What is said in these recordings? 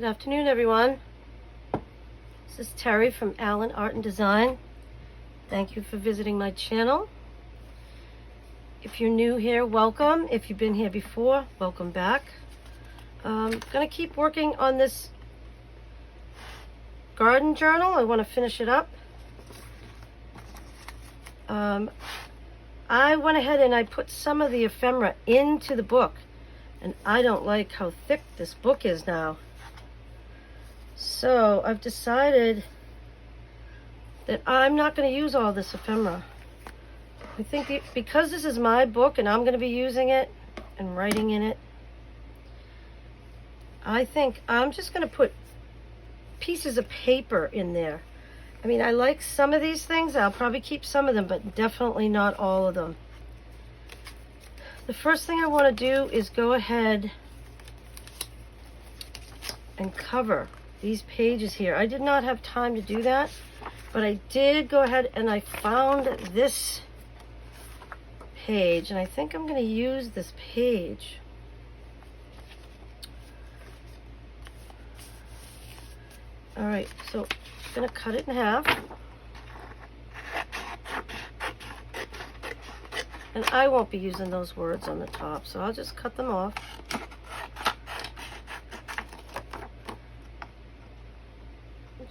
Good afternoon, everyone. This is Terry from Allen Art and Design. Thank you for visiting my channel. If you're new here, welcome. If you've been here before, welcome back. I'm gonna keep working on this garden journal. I want to finish it up. I went ahead and I put some of the ephemera into the book, and I don't like how thick this book is now. So I've decided that I'm not going to use all this ephemera. I think because this is my book and I'm going to be using it and writing in it, I think I'm just going to put pieces of paper in there. I mean, I like some of these things. I'll probably keep some of them, but definitely not all of them. The first thing I want to do is go ahead and cover these pages here. I did not have time to do that, but I did go ahead and I found this page, and I think I'm going to use this page. All right, so I'm going to cut it in half. And I won't be using those words on the top, so I'll just cut them off.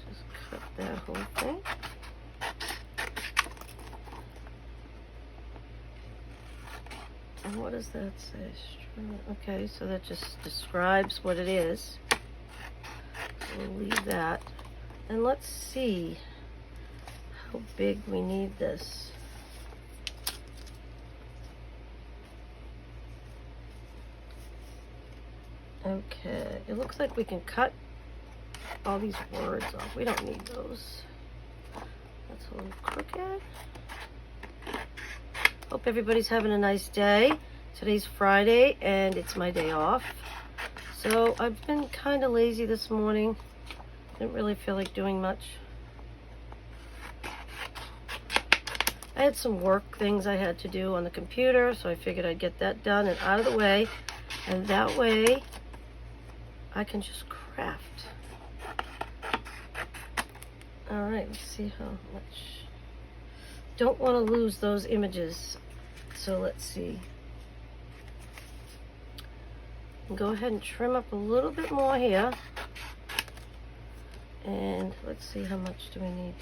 Just cut that whole thing. And what does that say? Okay, so that just describes what it is. So we'll leave that. And let's see how big we need this. Okay, it looks like we can cut all these words off. We don't need those. That's a little crooked. Hope everybody's having a nice day. Today's Friday and it's my day off. So I've been kind of lazy this morning. Didn't really feel like doing much. I had some work things I had to do on the computer, so I figured I'd get that done and out of the way. And that way I can just craft. All right, let's see how much. Don't want to lose those images, so let's see. Go ahead and trim up a little bit more here. And let's see, how much do we need?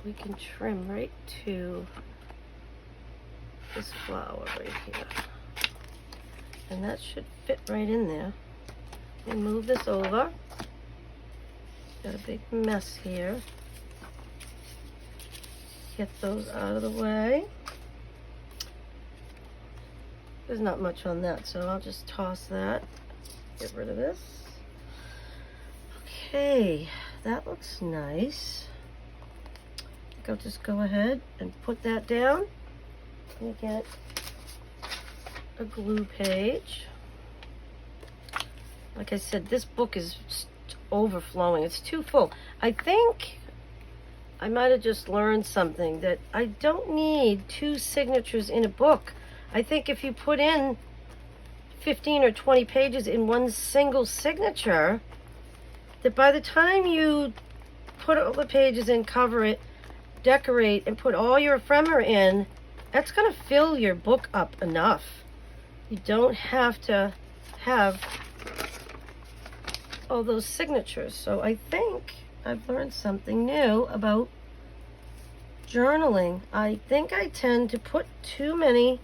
We can trim right to this flower right here. And that should fit right in there. Let me move this over. Got a big mess here. Get those out of the way. There's not much on that, so I'll just toss that. Get rid of this. Okay, that looks nice. I think I'll just go ahead and put that down. Let me get a glue page. Like I said, this book is just overflowing. It's too full. I think I might have just learned something, that I don't need 2 signatures in a book. I think if you put in 15 or 20 pages in one single signature, that by the time you put all the pages in, cover it, decorate, and put all your ephemera in, that's going to fill your book up enough. You don't have to have all those signatures. So I think I've learned something new about journaling. I think I tend to put too many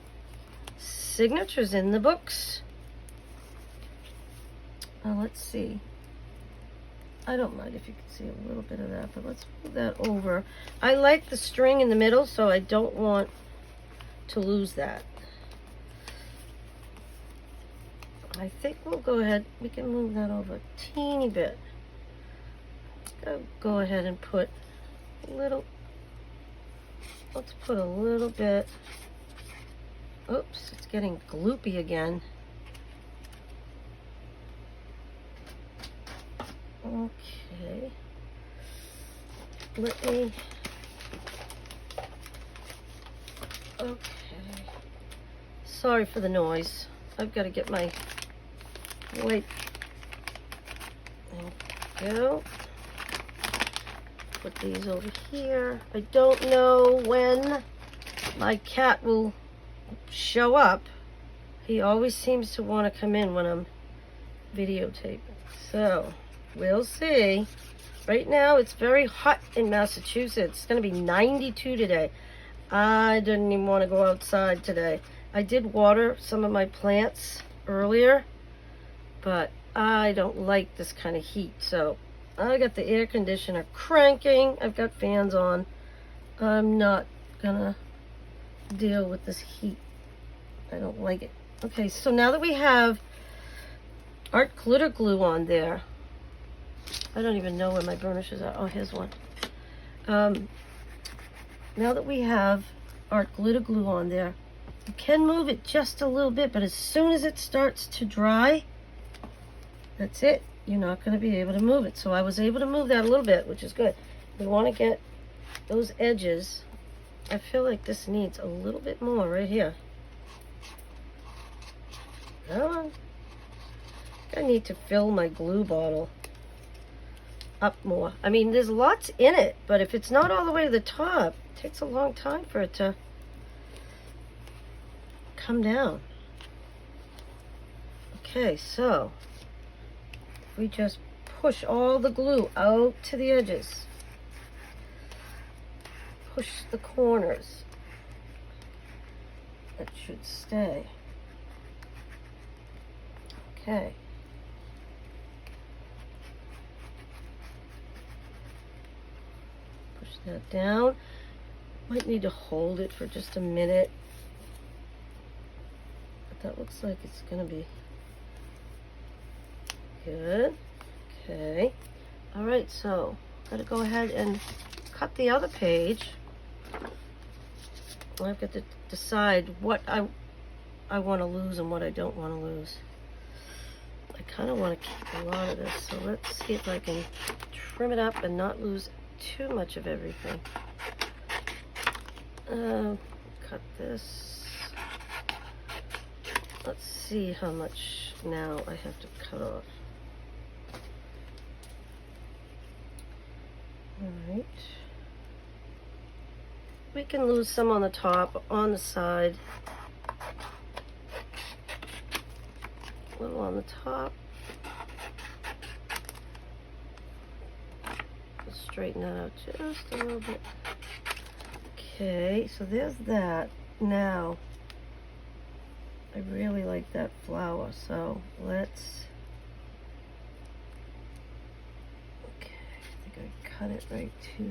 signatures in the books. Let's see. I don't mind if you can see a little bit of that, but let's move that over. I like the string in the middle, so I don't want to lose that. I think we'll go ahead, we can move that over a teeny bit. Go ahead and put a little, let's put a little bit. Oops, it's getting gloopy again. Okay. Let me, okay. Sorry for the noise. I've got to get my Wait. There we go. Put these over here. I don't know when my cat will show up. He always seems to want to come in when I'm videotaping. So, we'll see. Right now, it's very hot in Massachusetts. It's going to be 92 today. I didn't even want to go outside today. I did water some of my plants earlier, but I don't like this kind of heat. So, I got the air conditioner cranking. I've got fans on. I'm not going to deal with this heat. I don't like it. Okay, so now that we have art glitter glue on there, I don't even know where my burnishes are. Oh, here's one. Now that we have art glitter glue on there, you can move it just a little bit, but as soon as it starts to dry, that's it. You're not going to be able to move it. So I was able to move that a little bit, which is good. We want to get those edges. I feel like this needs a little bit more right here. Come on. I need to fill my glue bottle up more. I mean, there's lots in it, but if it's not all the way to the top, it takes a long time for it to come down. Okay, so we just push all the glue out to the edges. Push the corners. That should stay. Okay. Push that down. Might need to hold it for just a minute. But that looks like it's going to be good. Okay. All right, so got to go ahead and cut the other page. I've got to decide what I want to lose and what I don't want to lose. I kind of want to keep a lot of this, so let's see if I can trim it up and not lose too much of everything. Cut this. Let's see how much now I have to cut off. Alright. We can lose some on the top, on the side. A little on the top. Just straighten that out just a little bit. Okay, so there's that. Now, I really like that flower, so let's... Okay, I think I cut it right to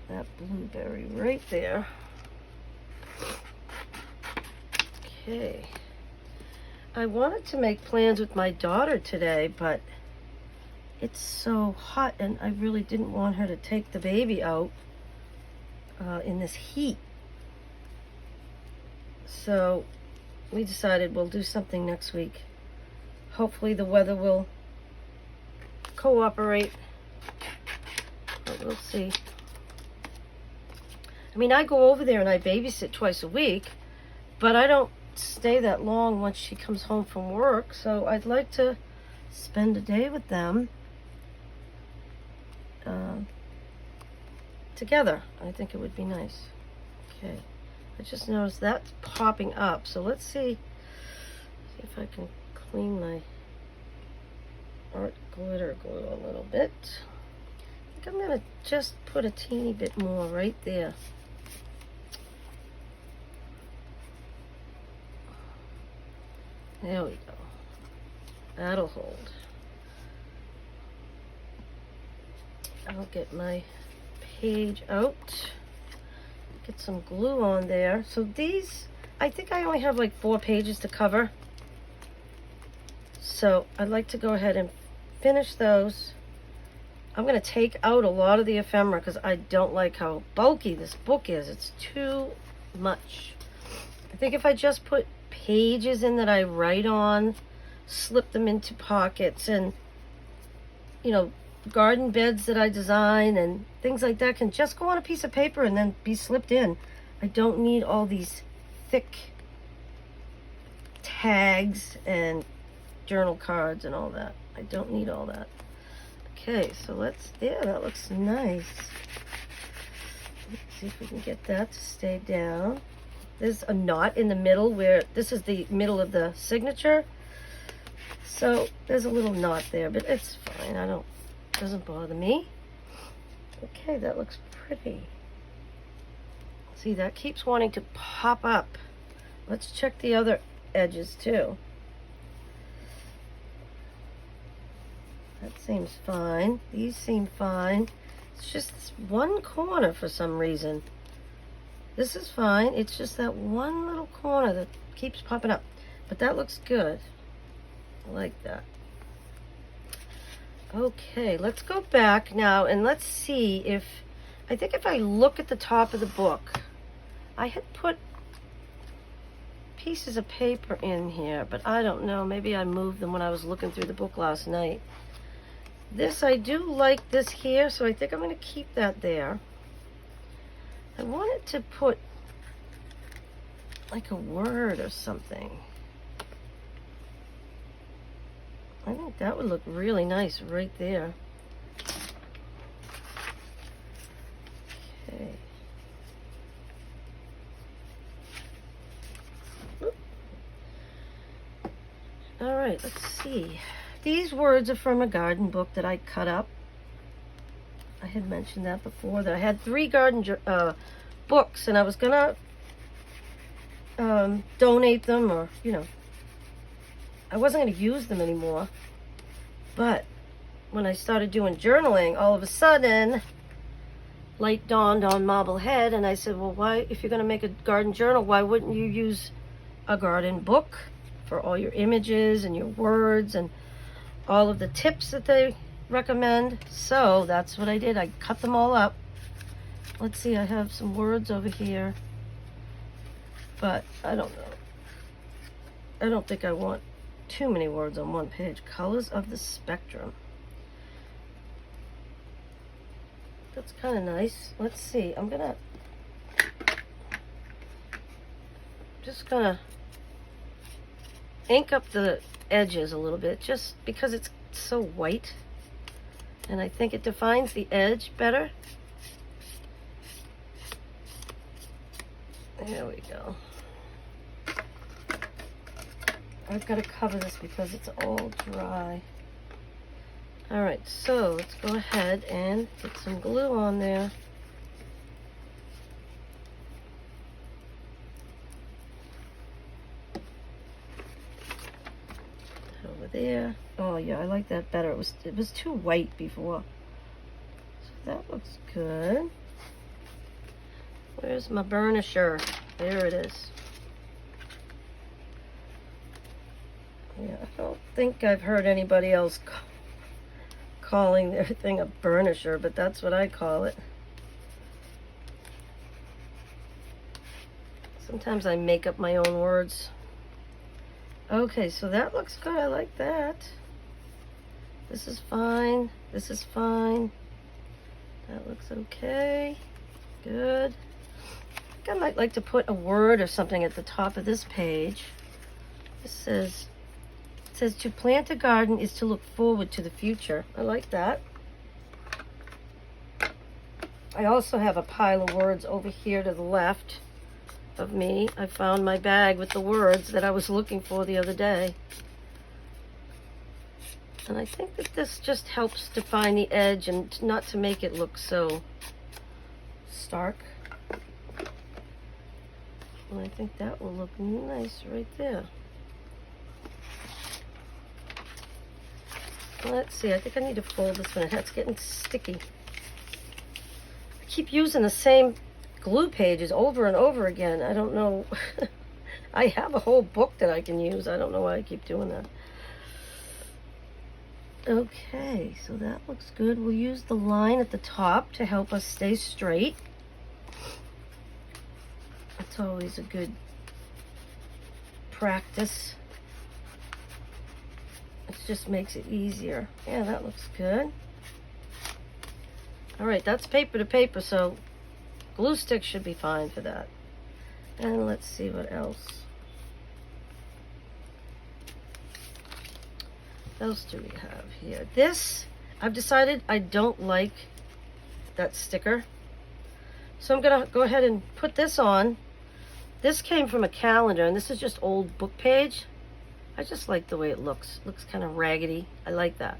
that blueberry right there. Okay. I wanted to make plans with my daughter today, but it's so hot and I really didn't want her to take the baby out in this heat. So we decided we'll do something next week. Hopefully the weather will cooperate, but we'll see. I mean, I go over there and I babysit twice a week, but I don't stay that long once she comes home from work, so I'd like to spend a day with them together. I think it would be nice. Okay, I just noticed that's popping up, so let's see if I can clean my art glitter glue a little bit. I think I'm gonna just put a teeny bit more right there. There we go. That'll hold. I'll get my page out. Get some glue on there. So these, I think I only have like 4 pages to cover. So I'd like to go ahead and finish those. I'm going to take out a lot of the ephemera because I don't like how bulky this book is. It's too much. I think if I just put pages in that I write on, slip them into pockets, and you know, garden beds that I design and things like that can just go on a piece of paper and then be slipped in. I don't need all these thick tags and journal cards and all that. I don't need all that. Okay, so yeah, that looks nice. Let's see if we can get that to stay down. There's a knot in the middle where this is the middle of the signature. So there's a little knot there, but it's fine. Doesn't bother me. Okay, that looks pretty. See, that keeps wanting to pop up. Let's check the other edges too. That seems fine. These seem fine. It's just this one corner for some reason. This is fine. It's just that one little corner that keeps popping up. But that looks good. I like that. Okay, let's go back now and let's see if, I think if I look at the top of the book, I had put pieces of paper in here, but I don't know. Maybe I moved them when I was looking through the book last night. This, I do like this here, so I think I'm going to keep that there. I wanted to put like a word or something. I think that would look really nice right there. Okay. All right, let's see. These words are from a garden book that I cut up. I had mentioned that before, that I had 3 garden books, and I was gonna donate them, or, you know, I wasn't gonna use them anymore. But when I started doing journaling, all of a sudden, light dawned on Marblehead, and I said, well, why, if you're gonna make a garden journal, why wouldn't you use a garden book for all your images and your words and all of the tips that they recommend? So that's what I did. I cut them all up. Let's see, I have some words over here, but I don't know. I don't think I want too many words on one page. Colors of the spectrum. That's kind of nice. Let's see. I'm just gonna ink up the edges a little bit, just because it's so white, and I think it defines the edge better. There we go. I've got to cover this because it's all dry. All right, so let's go ahead and get some glue on there. Over there. Oh yeah, I like that better. It was too white before. So that looks good. Where's my burnisher? There it is. Yeah, I don't think I've heard anybody else calling their thing a burnisher, but that's what I call it. Sometimes I make up my own words. Okay, so that looks good. I like that. This is fine. This is fine. That looks okay. Good. I think I might like to put a word or something at the top of this page. This says, it says, to plant a garden is to look forward to the future. I like that. I also have a pile of words over here to the left of me. I found my bag with the words that I was looking for the other day. And I think that this just helps define the edge and not to make it look so stark. And I think that will look nice right there. Let's see, I think I need to fold this one. It's getting sticky. I keep using the same glue pages over and over again. I don't know. I have a whole book that I can use. I don't know why I keep doing that. Okay, so that looks good. We'll use the line at the top to help us stay straight. That's always a good practice. It just makes it easier. Yeah, that looks good. All right, that's paper to paper, so glue stick should be fine for that. And let's see what else. What else do we have here? This, I've decided I don't like that sticker. So I'm gonna go ahead and put this on. This came from a calendar, and this is just old book page. I just like the way it looks. It looks kind of raggedy. I like that.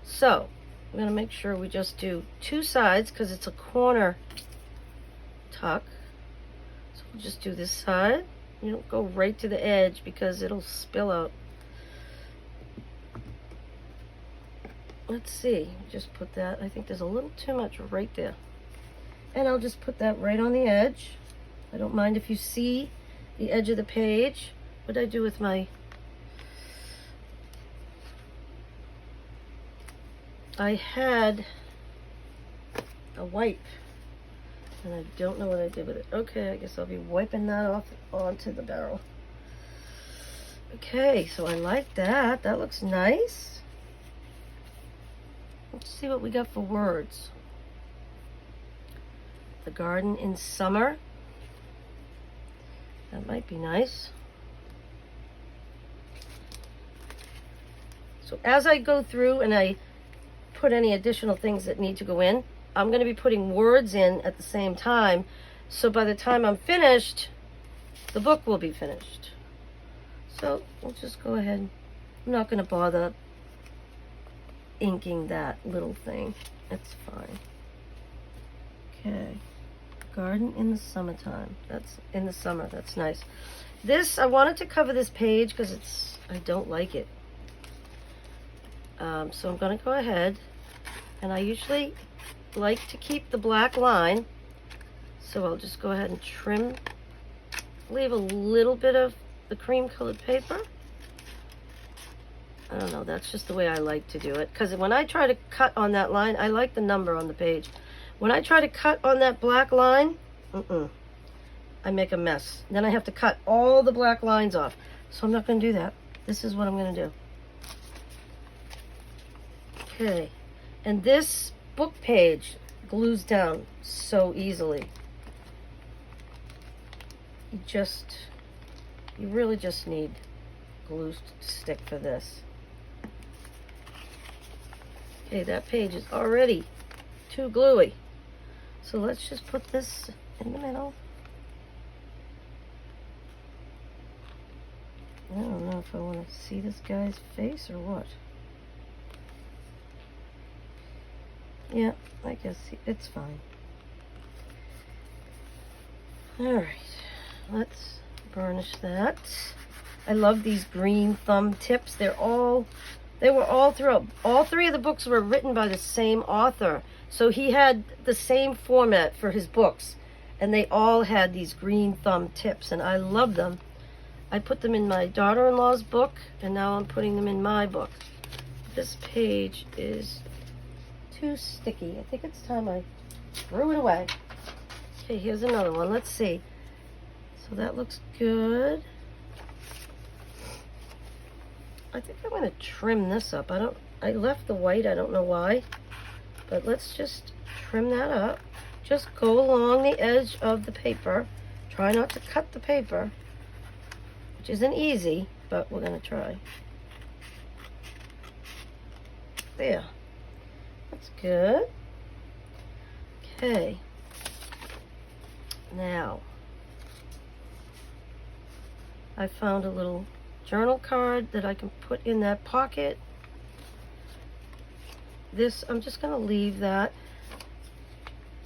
So I'm gonna make sure we just do 2 sides because it's a corner tuck. So we'll just do this side. You don't go right to the edge because it'll spill out. Let's see, just put that. I think there's a little too much right there. And I'll just put that right on the edge. I don't mind if you see the edge of the page. What did I do with my... I had a wipe, and I don't know what I did with it. Okay, I guess I'll be wiping that off onto the barrel. Okay, so I like that. That looks nice. Let's see what we got for words. The garden in summer. That might be nice. So as I go through and I put any additional things that need to go in, I'm going to be putting words in at the same time. So by the time I'm finished, the book will be finished. So we'll just go ahead. I'm not going to bother inking that little thing. It's fine. Okay. Garden in the summertime. That's in the summer. That's nice. This, I wanted to cover this page because I don't like it. So I'm going to go ahead, and I usually like to keep the black line. So I'll just go ahead and trim, leave a little bit of the cream colored paper. I don't know, that's just the way I like to do it. Because when I try to cut on that line, I like the number on the page. When I try to cut on that black line, I make a mess. Then I have to cut all the black lines off. So I'm not going to do that. This is what I'm going to do. Okay. And this book page glues down so easily. You really just need glue stick for this. Okay, that page is already too gluey. So let's just put this in the middle. I don't know if I want to see this guy's face or what. Yeah, I guess it's fine. Alright, let's burnish that. I love these green thumb tips. They were all throughout. All 3 of the books were written by the same author. So he had the same format for his books. And they all had these green thumb tips. And I love them. I put them in my daughter-in-law's book. And now I'm putting them in my book. This page is too sticky. I think it's time I threw it away. Okay, here's another one. Let's see. So that looks good. I think I'm going to trim this up. I left the white, I don't know why. But let's just trim that up. Just go along the edge of the paper. Try not to cut the paper, which isn't easy, but we're going to try. There. That's good. Okay. Now, I found a little journal card that I can put in that pocket. This, I'm just going to leave that.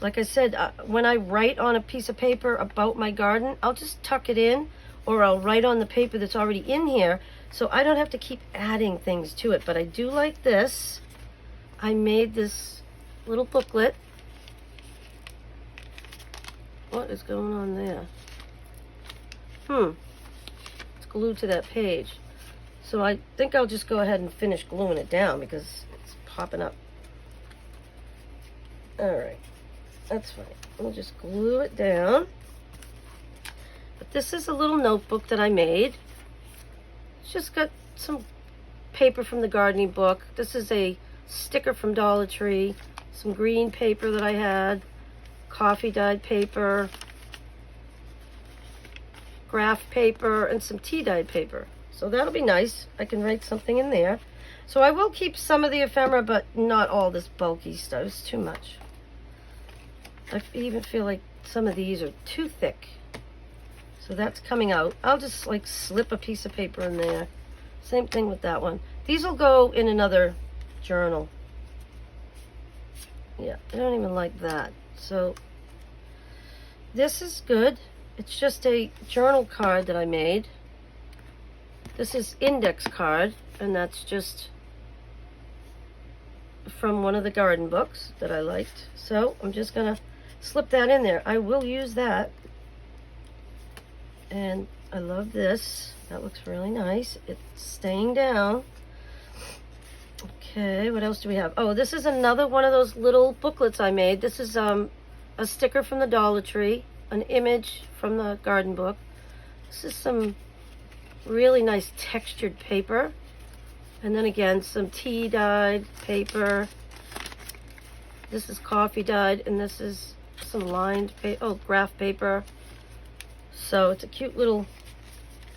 Like I said, when I write on a piece of paper about my garden, I'll just tuck it in, or I'll write on the paper that's already in here, so I don't have to keep adding things to it. But I do like this. I made this little booklet. What is going on there? It's glued to that page. So I think I'll just go ahead and finish gluing it down because it's popping up. Alright, that's fine. We'll just glue it down. But this is a little notebook that I made. It's just got some paper from the gardening book. This is a sticker from Dollar Tree. Some green paper that I had. Coffee dyed paper. Graph paper and some tea dyed paper. So that'll be nice. I can write something in there. So I will keep some of the ephemera, but not all this bulky stuff. It's too much. I even feel like some of these are too thick. So that's coming out. I'll just like slip a piece of paper in there. Same thing with that one. These will go in another journal. Yeah, I don't even like that. So this is good. It's just a journal card that I made. This is index card, and that's just from one of the garden books that I liked. So I'm just gonna slip that in there. I will use that. And I love this. That looks really nice. It's staying down. Okay, what else do we have? Oh, this is another one of those little booklets I made. This is a sticker from the Dollar Tree, an image from the garden book. This is some really nice textured paper. And then again, some tea dyed paper. This is coffee dyed, and this is some lined paper, oh, graph paper. So it's a cute little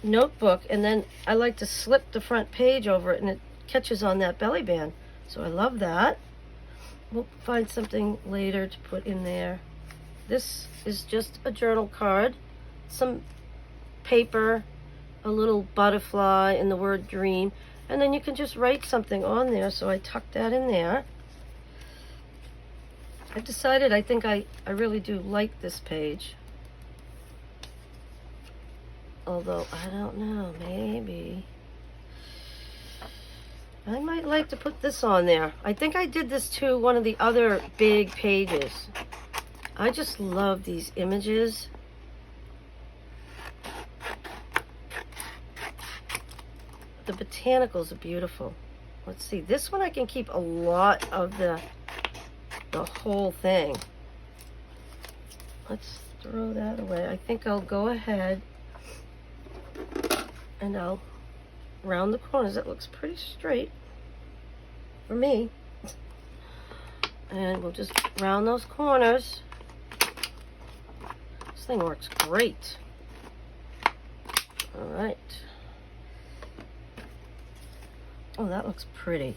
notebook, and then I like to slip the front page over it, and it catches on that belly band. So I love that. We'll find something later to put in there. This is just a journal card, some paper, a little butterfly, and the word dream. And then you can just write something on there, so I tucked that in there. I've decided I think I really do like this page. Although, I don't know, maybe. I might like to put this on there. I think I did this to one of the other big pages. I just love these images. The botanicals are beautiful. Let's see, this one I can keep a lot of the whole thing. Let's throw that away. I think I'll go ahead and I'll round the corners. That looks pretty straight for me. And we'll just round those corners. This thing works great. All right. Oh, that looks pretty.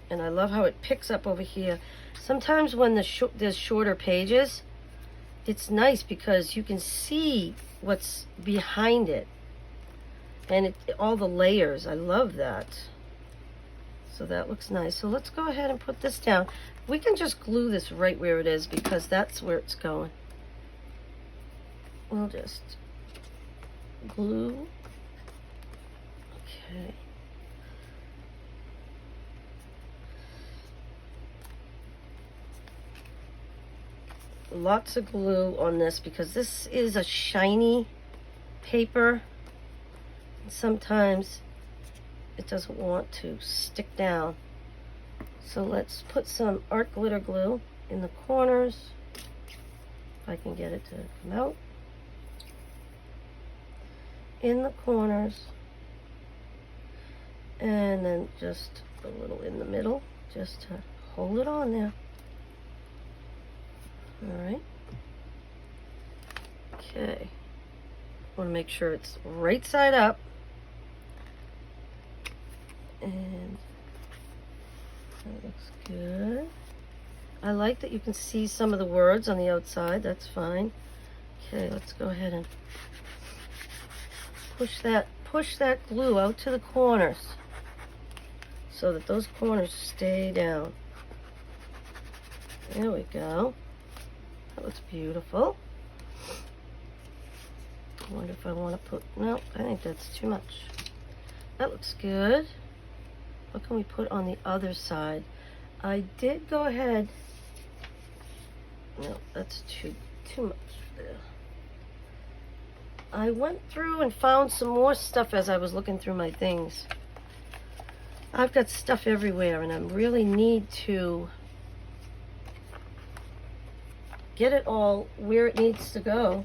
And I love how it picks up over here. Sometimes when there's shorter pages, it's nice because you can see what's behind it. And all the layers, I love that. So that looks nice. So let's go ahead and put this down. We can just glue this right where it is because that's where it's going. We'll just glue. Okay. Lots of glue on this because this is a shiny paper. Sometimes it doesn't want to stick down. So let's put some art glitter glue in the corners. If I can get it to come out. In the corners. And then just a little in the middle, just to hold it on there. All right. Okay. Want to make sure it's right side up. And that looks good. I like that you can see some of the words on the outside. That's fine. Okay, let's go ahead and push that glue out to the corners so that those corners stay down. There we go. That looks beautiful. I wonder if I want to put, no, I think that's too much. That looks good. What can we put on the other side? I did go ahead, no, that's too much there. I went through and found some more stuff as I was looking through my things. I've got stuff everywhere and I really need to get it all where it needs to go.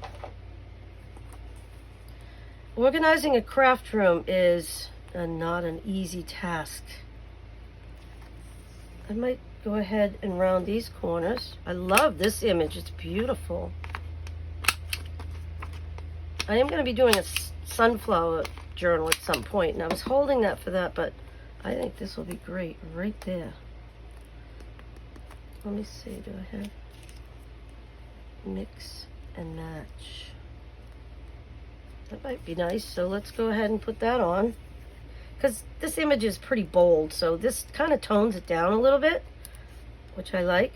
Organizing a craft room is not an easy task. I might go ahead and round these corners. I love this image, it's beautiful. I am going to be doing a sunflower journal at some point, and I was holding that for that, but I think this will be great right there. Let me see, do I have mix and match? That might be nice, so let's go ahead and put that on. Because this image is pretty bold, so this kind of tones it down a little bit, which I like.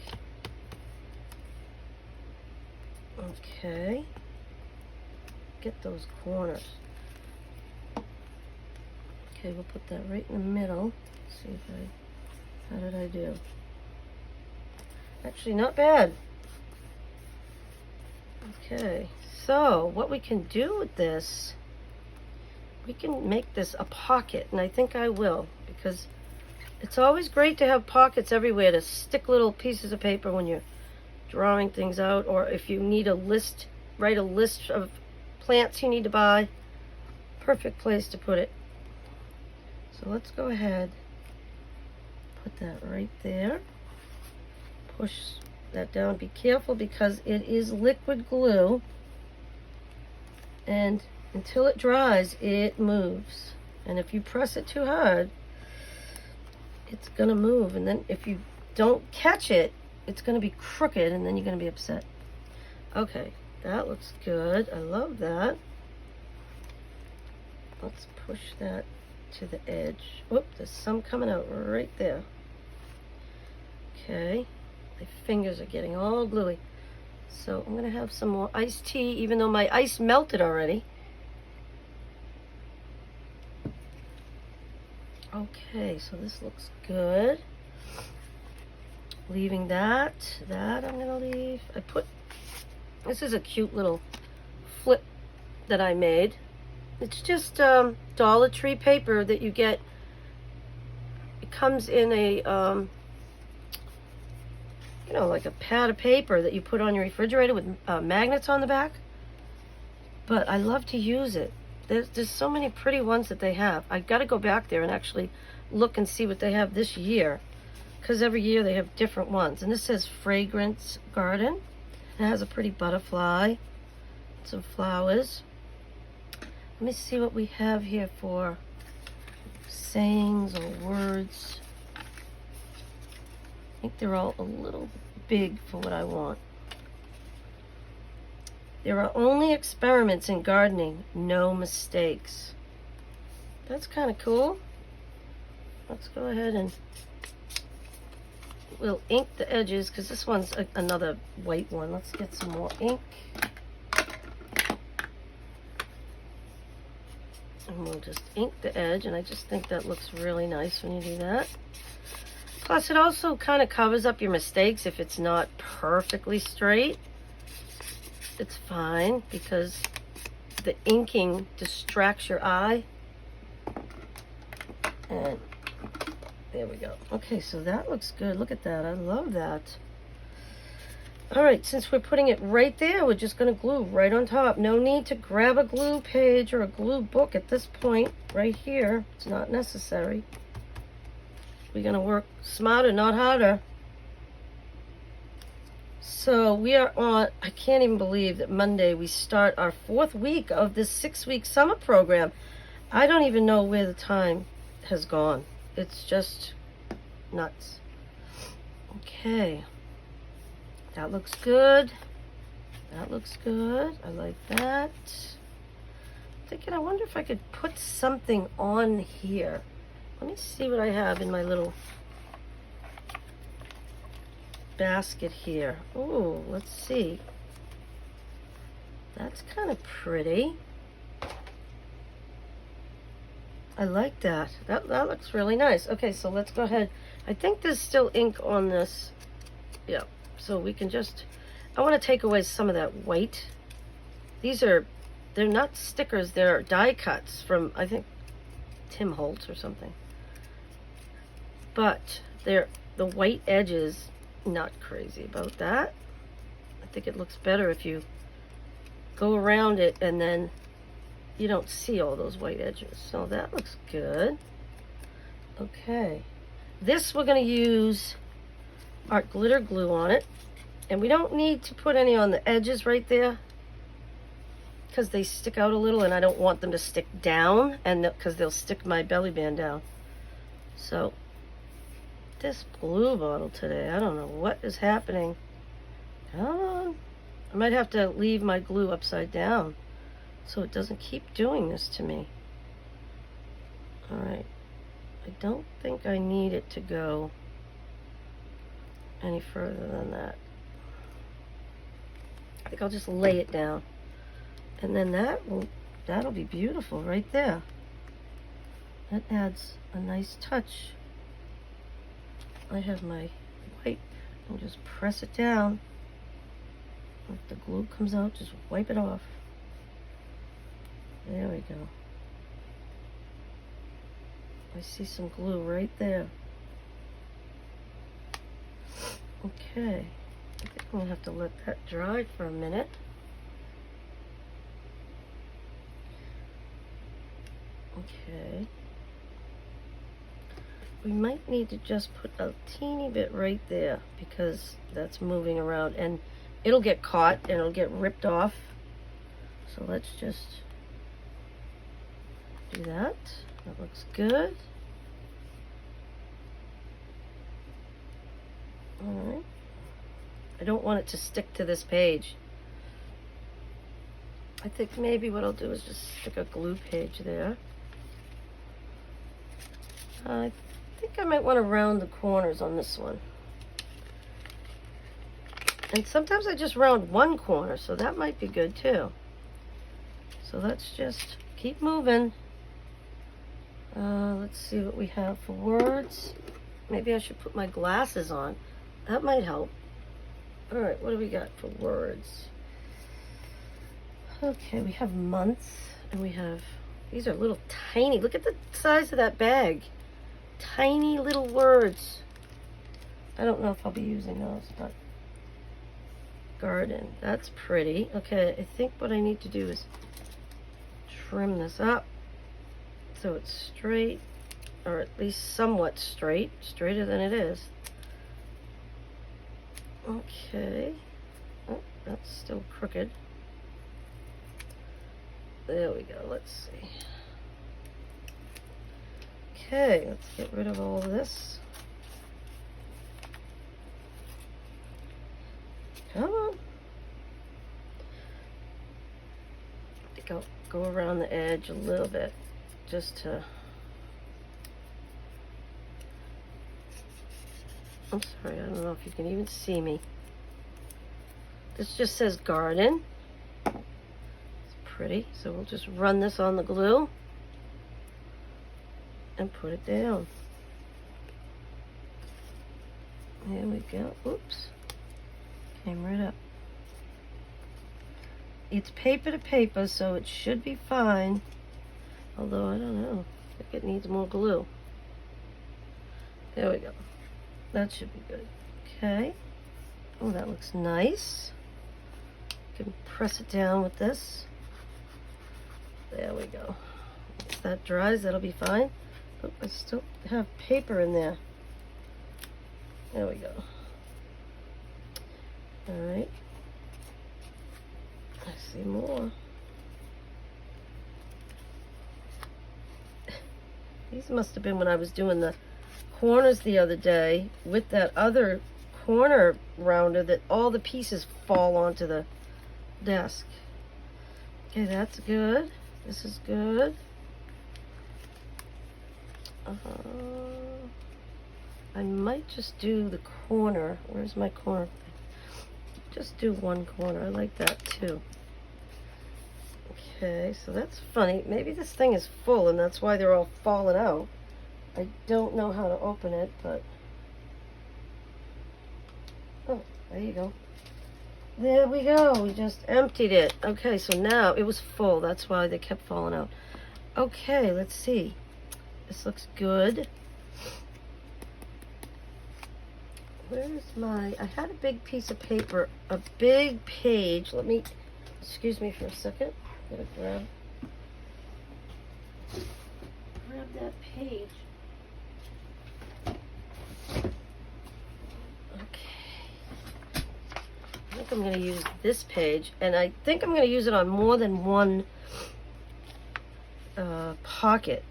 Okay. Get those corners. Okay, we'll put that right in the middle. Let's see if how did I do? Actually, not bad. Okay, so what we can do with this, we can make this a pocket, and I think I will, because it's always great to have pockets everywhere to stick little pieces of paper when you're drawing things out, or if you need a list, write a list of plants you need to buy. Perfect place to put it. So let's go ahead, put that right there, push that down. Be careful because it is liquid glue, and until it dries it moves, and if you press it too hard it's gonna move, and then if you don't catch it it's gonna be crooked, and then you're gonna be upset. Okay, that looks good. I love that. Let's push that to the edge. Whoop, there's some coming out right there. Okay, my fingers are getting all gluey. So I'm gonna have some more iced tea, even though my ice melted already. Okay, so this looks good. Leaving that I'm gonna leave. This is a cute little flip that I made. It's just Dollar Tree paper that you get. It comes in a, you know, like a pad of paper that you put on your refrigerator with magnets on the back. But I love to use it. There's so many pretty ones that they have. I got to go back there and actually look and see what they have this year, because every year they have different ones. And this says Fragrance Garden. It has a pretty butterfly, some flowers. Let me see what we have here for sayings or words. I think they're all a little big for what I want. There are only experiments in gardening, no mistakes. That's kind of cool. Let's go ahead and we'll ink the edges, because this one's another white one. Let's get some more ink. And we'll just ink the edge, and I just think that looks really nice when you do that. Plus, it also kind of covers up your mistakes if it's not perfectly straight. It's fine, because the inking distracts your eye. And there we go. Okay, so that looks good. Look at that. I love that. All right, since we're putting it right there, we're just going to glue right on top. No need to grab a glue page or a glue book at this point. Right here, it's not necessary. We're going to work smarter, not harder. So we are on, I can't even believe that Monday we start our 4th week of this 6-week summer program. I don't even know where the time has gone. It's just nuts. Okay. That looks good. That looks good. I like that. Thinking, I wonder if I could put something on here. Let me see what I have in my little basket here. Oh, let's see. That's kind of pretty. I like that. That looks really nice. Okay, so let's go ahead. I think there's still ink on this. Yeah, so we can just, I want to take away some of that white. They're not stickers, they're die cuts from, I think, Tim Holtz or something. But the white edges, not crazy about that. I think it looks better if you go around it and then you don't see all those white edges. So that looks good. Okay. This we're going to use art glitter glue on it. And we don't need to put any on the edges right there, because they stick out a little and I don't want them to stick down, and because they'll stick my belly band down. So this glue bottle today, I don't know what is happening. Come on. I might have to leave my glue upside down so it doesn't keep doing this to me. All right. I don't think I need it to go any further than that. I think I'll just lay it down. And then that'll be beautiful right there. That adds a nice touch. I have my wipe and just press it down. If the glue comes out, just wipe it off. There we go. I see some glue right there. Okay. I think I'm gonna have to let that dry for a minute. Okay. We might need to just put a teeny bit right there because that's moving around and it'll get caught and it'll get ripped off. So let's just do that. That looks good. All right. I don't want it to stick to this page. I think maybe what I'll do is just stick a glue page there. I think I might want to round the corners on this one. And sometimes I just round one corner, so that might be good too. So let's just keep moving. Let's see what we have for words. Maybe I should put my glasses on. That might help. All right, what do we got for words? Okay, we have months, and we have, these are little tiny, look at the size of that bag. Tiny little words. I don't know if I'll be using those, but garden, that's pretty. Okay, I think what I need to do is trim this up so it's straight, or at least somewhat straight, straighter than it is. Okay. Oh, that's still crooked. There we go. Let's see. Okay, let's get rid of all of this. Come on. I think I'll go around the edge a little bit just to... I'm sorry, I don't know if you can even see me. This just says garden. It's pretty, so we'll just run this on the glue and put it down. There we go. Oops. Came right up. It's paper to paper, so it should be fine. Although, I don't know. I think it needs more glue. There we go. That should be good. Okay. Oh, that looks nice. You can press it down with this. There we go. Once that dries, that'll be fine. Oh, I still have paper in there. There we go. All right. I see more. These must have been when I was doing the corners the other day with that other corner rounder that all the pieces fall onto the desk. Okay, that's good. This is good. I might just do the corner. Where's my corner? Just do one corner. I like that too. Okay, so that's funny. Maybe this thing is full and that's why they're all falling out. I don't know how to open it, but... Oh, there you go. There we go. We just emptied it. Okay, so now it was full. That's why they kept falling out. Okay, let's see. This looks good. Where's my... I had a big piece of paper, a big page. Let me... Excuse me for a second. I'm gonna grab that page. I think I'm going to use this page, and I think I'm going to use it on more than one pocket.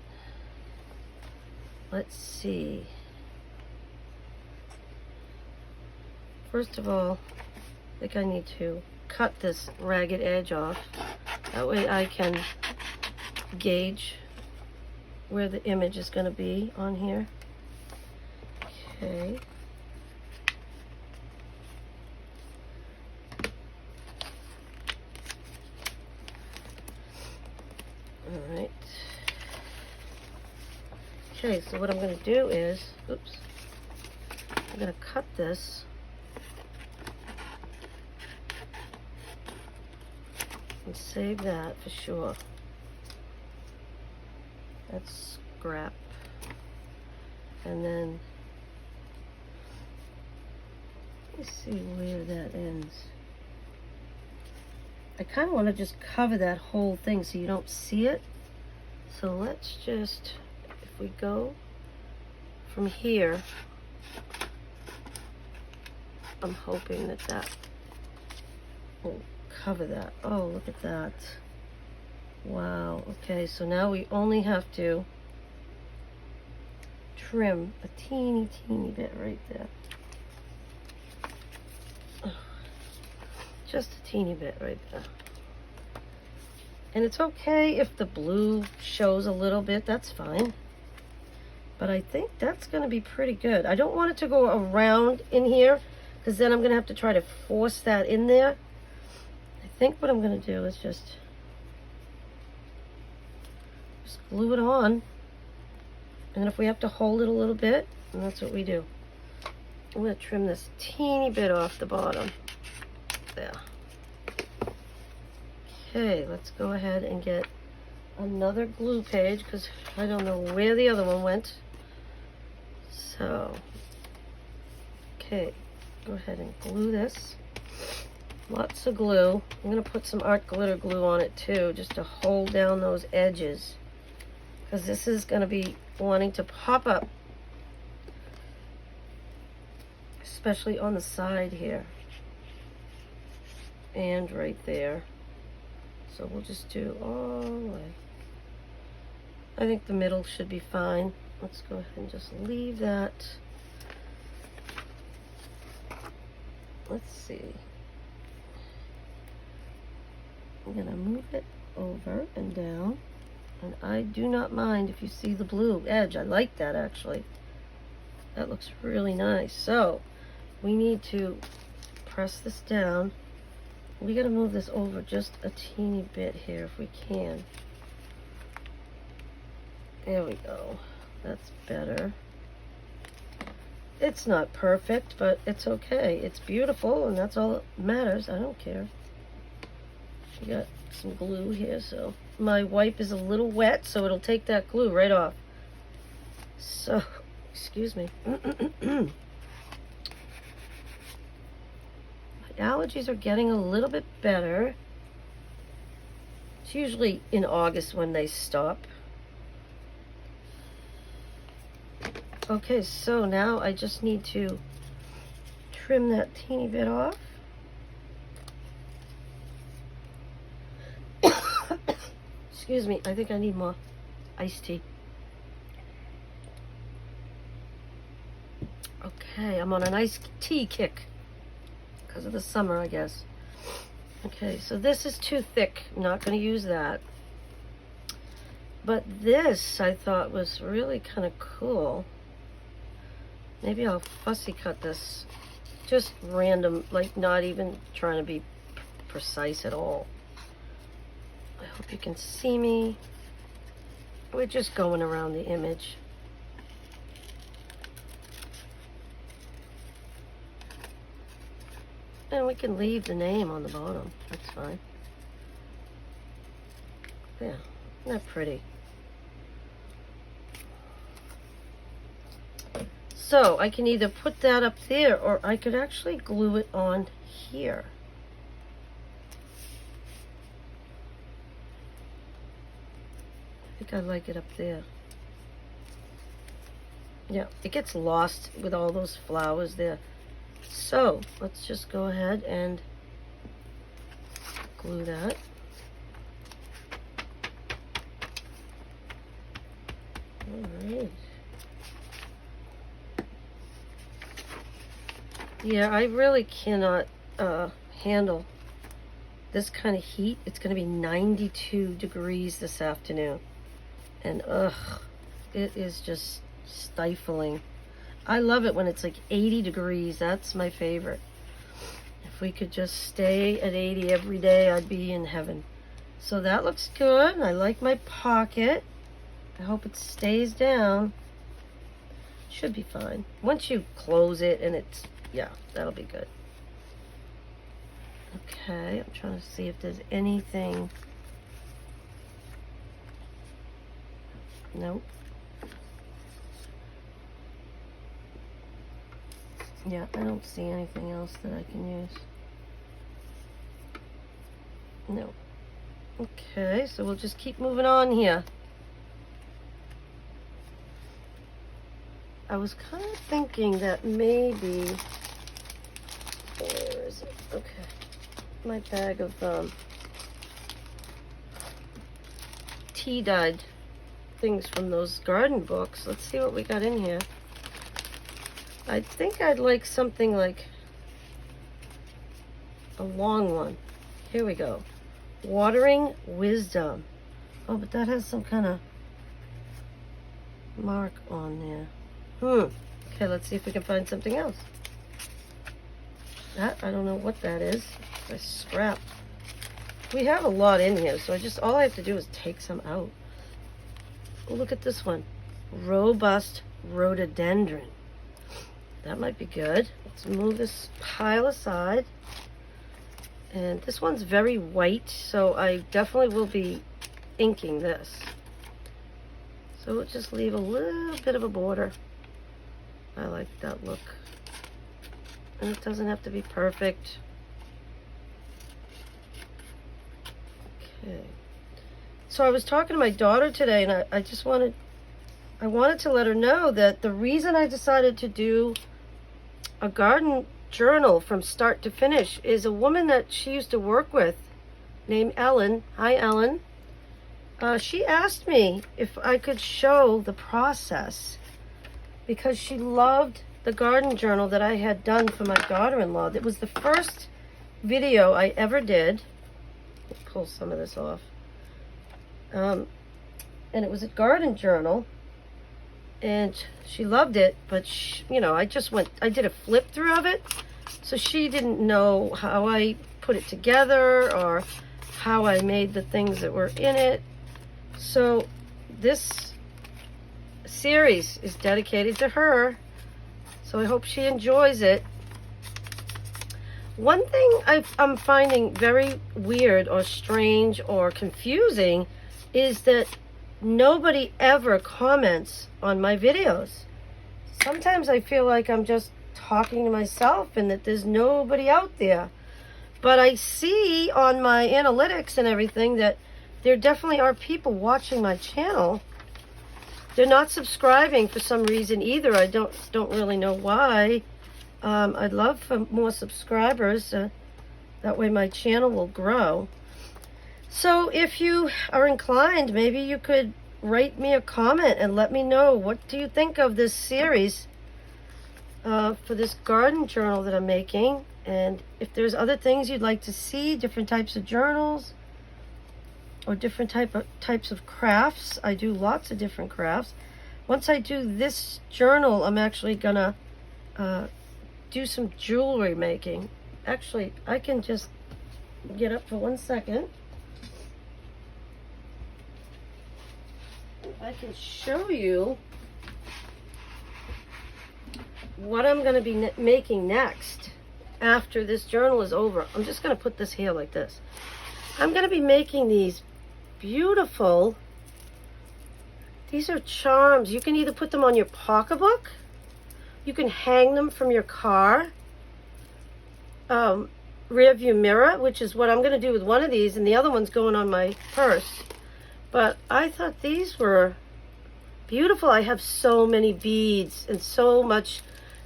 let's see. First of all, I think I need to cut this ragged edge off. That way I can gauge where the image is going to be on here. Okay. All right. Okay, so what I'm going to do is, oops, I'm going to cut this and save that for sure. That's scrap. And then, let's see where that ends. I kind of want to just cover that whole thing so you don't see it. So let's just, if we go from here, I'm hoping that that will cover that. Oh, look at that. Wow. Okay, so now we only have to trim a teeny bit right there. Just a teeny bit right there. And it's okay if the blue shows a little bit, that's fine. But I think that's going to be pretty good. I don't want it to go around in here, because then I'm going to have to try to force that in there. I think what I'm going to do is just glue it on. And if we have to hold it a little bit, and that's what we do. I'm going to trim this teeny bit off the bottom. There. Okay, let's go ahead and get another glue page because I don't know where the other one went. So, okay, go ahead and glue this. Lots of glue. I'm going to put some art glitter glue on it too, just to hold down those edges, because this is going to be wanting to pop up, especially on the side here and right there. So we'll just do all the way. I think the middle should be fine. Let's go ahead and just leave that. Let's see. I'm gonna move it over and down, and I do not mind if you see the blue edge. I like that actually. That looks really nice. So we need to press this down. We gotta move this over just a teeny bit here if we can. There we go. That's better. It's not perfect, but it's okay. It's beautiful, and that's all that matters. I don't care. We got some glue here, so my wipe is a little wet, so it'll take that glue right off. So, excuse me. Allergies are getting a little bit better. It's usually in August when they stop. Okay, so now I just need to trim that teeny bit off. Excuse me, I think I need more iced tea. Okay, I'm on an iced tea kick. Because of the summer, I guess. Okay, so this is too thick. I'm not going to use that. But this, I thought, was really kind of cool. Maybe I'll fussy cut this. Just random, like not even trying to be precise at all. I hope you can see me. We're just going around the image. And we can leave the name on the bottom. That's fine. Yeah, isn't that pretty? So I can either put that up there, or I could actually glue it on here. I think I like it up there. Yeah, it gets lost with all those flowers there. So let's just go ahead and glue that. All right. Yeah, I really cannot handle this kind of heat. It's going to be 92 degrees this afternoon. And ugh, it is just stifling. I love it when it's like 80 degrees. That's my favorite. If we could just stay at 80 every day, I'd be in heaven. So that looks good. I like my pocket. I hope it stays down. Should be fine. Once you close it and it's, yeah, that'll be good. Okay, I'm trying to see if there's anything. Nope. Yeah, I don't see anything else that I can use. No. Okay, so we'll just keep moving on here. I was kind of thinking that maybe, where is it? Okay, my bag of tea-dyed things from those garden books. Let's see what we got in here. I think I'd like something like a long one. Here we go. Watering Wisdom. Oh, but that has some kind of mark on there. Okay, let's see if we can find something else. That, I don't know what that is. A scrap. We have a lot in here, so all I have to do is take some out. Oh, look at this one. Robust Rhododendron. That might be good. Let's move this pile aside. And this one's very white, so I definitely will be inking this. So we'll just leave a little bit of a border. I like that look. And it doesn't have to be perfect. Okay. So I was talking to my daughter today, and I wanted to let her know that the reason I decided to do a garden journal from start to finish is a woman that she used to work with named Ellen. Hi, Ellen. She asked me if I could show the process because she loved the garden journal that I had done for my daughter-in-law. It was the first video I ever did. Let me pull some of this off. And it was a garden journal, and she loved it, but I did a flip through of it, so she didn't know how I put it together or how I made the things that were in it. So this series is dedicated to her, so I hope she enjoys it. One thing I'm finding very weird or strange or confusing is that nobody ever comments on my videos. Sometimes I feel like I'm just talking to myself and that there's nobody out there. But I see on my analytics and everything that there definitely are people watching my channel. They're not subscribing for some reason either. I don't really know why. I'd love for more subscribers. That way my channel will grow. So if you are inclined, maybe you could write me a comment and let me know, what do you think of this series for this garden journal that I'm making? And if there's other things you'd like to see, different types of journals or different types of crafts. I do lots of different crafts. Once I do this journal, I'm actually gonna do some jewelry making. Actually, I can just get up for 1 second. I can show you what I'm going to be making next after this journal is over. I'm just going to put this here like this. I'm going to be making these beautiful, these are charms. You can either put them on your pocketbook, you can hang them from your car rear view mirror, which is what I'm going to do with one of these, and the other one's going on my purse. But I thought these were beautiful. I have so many beads and so much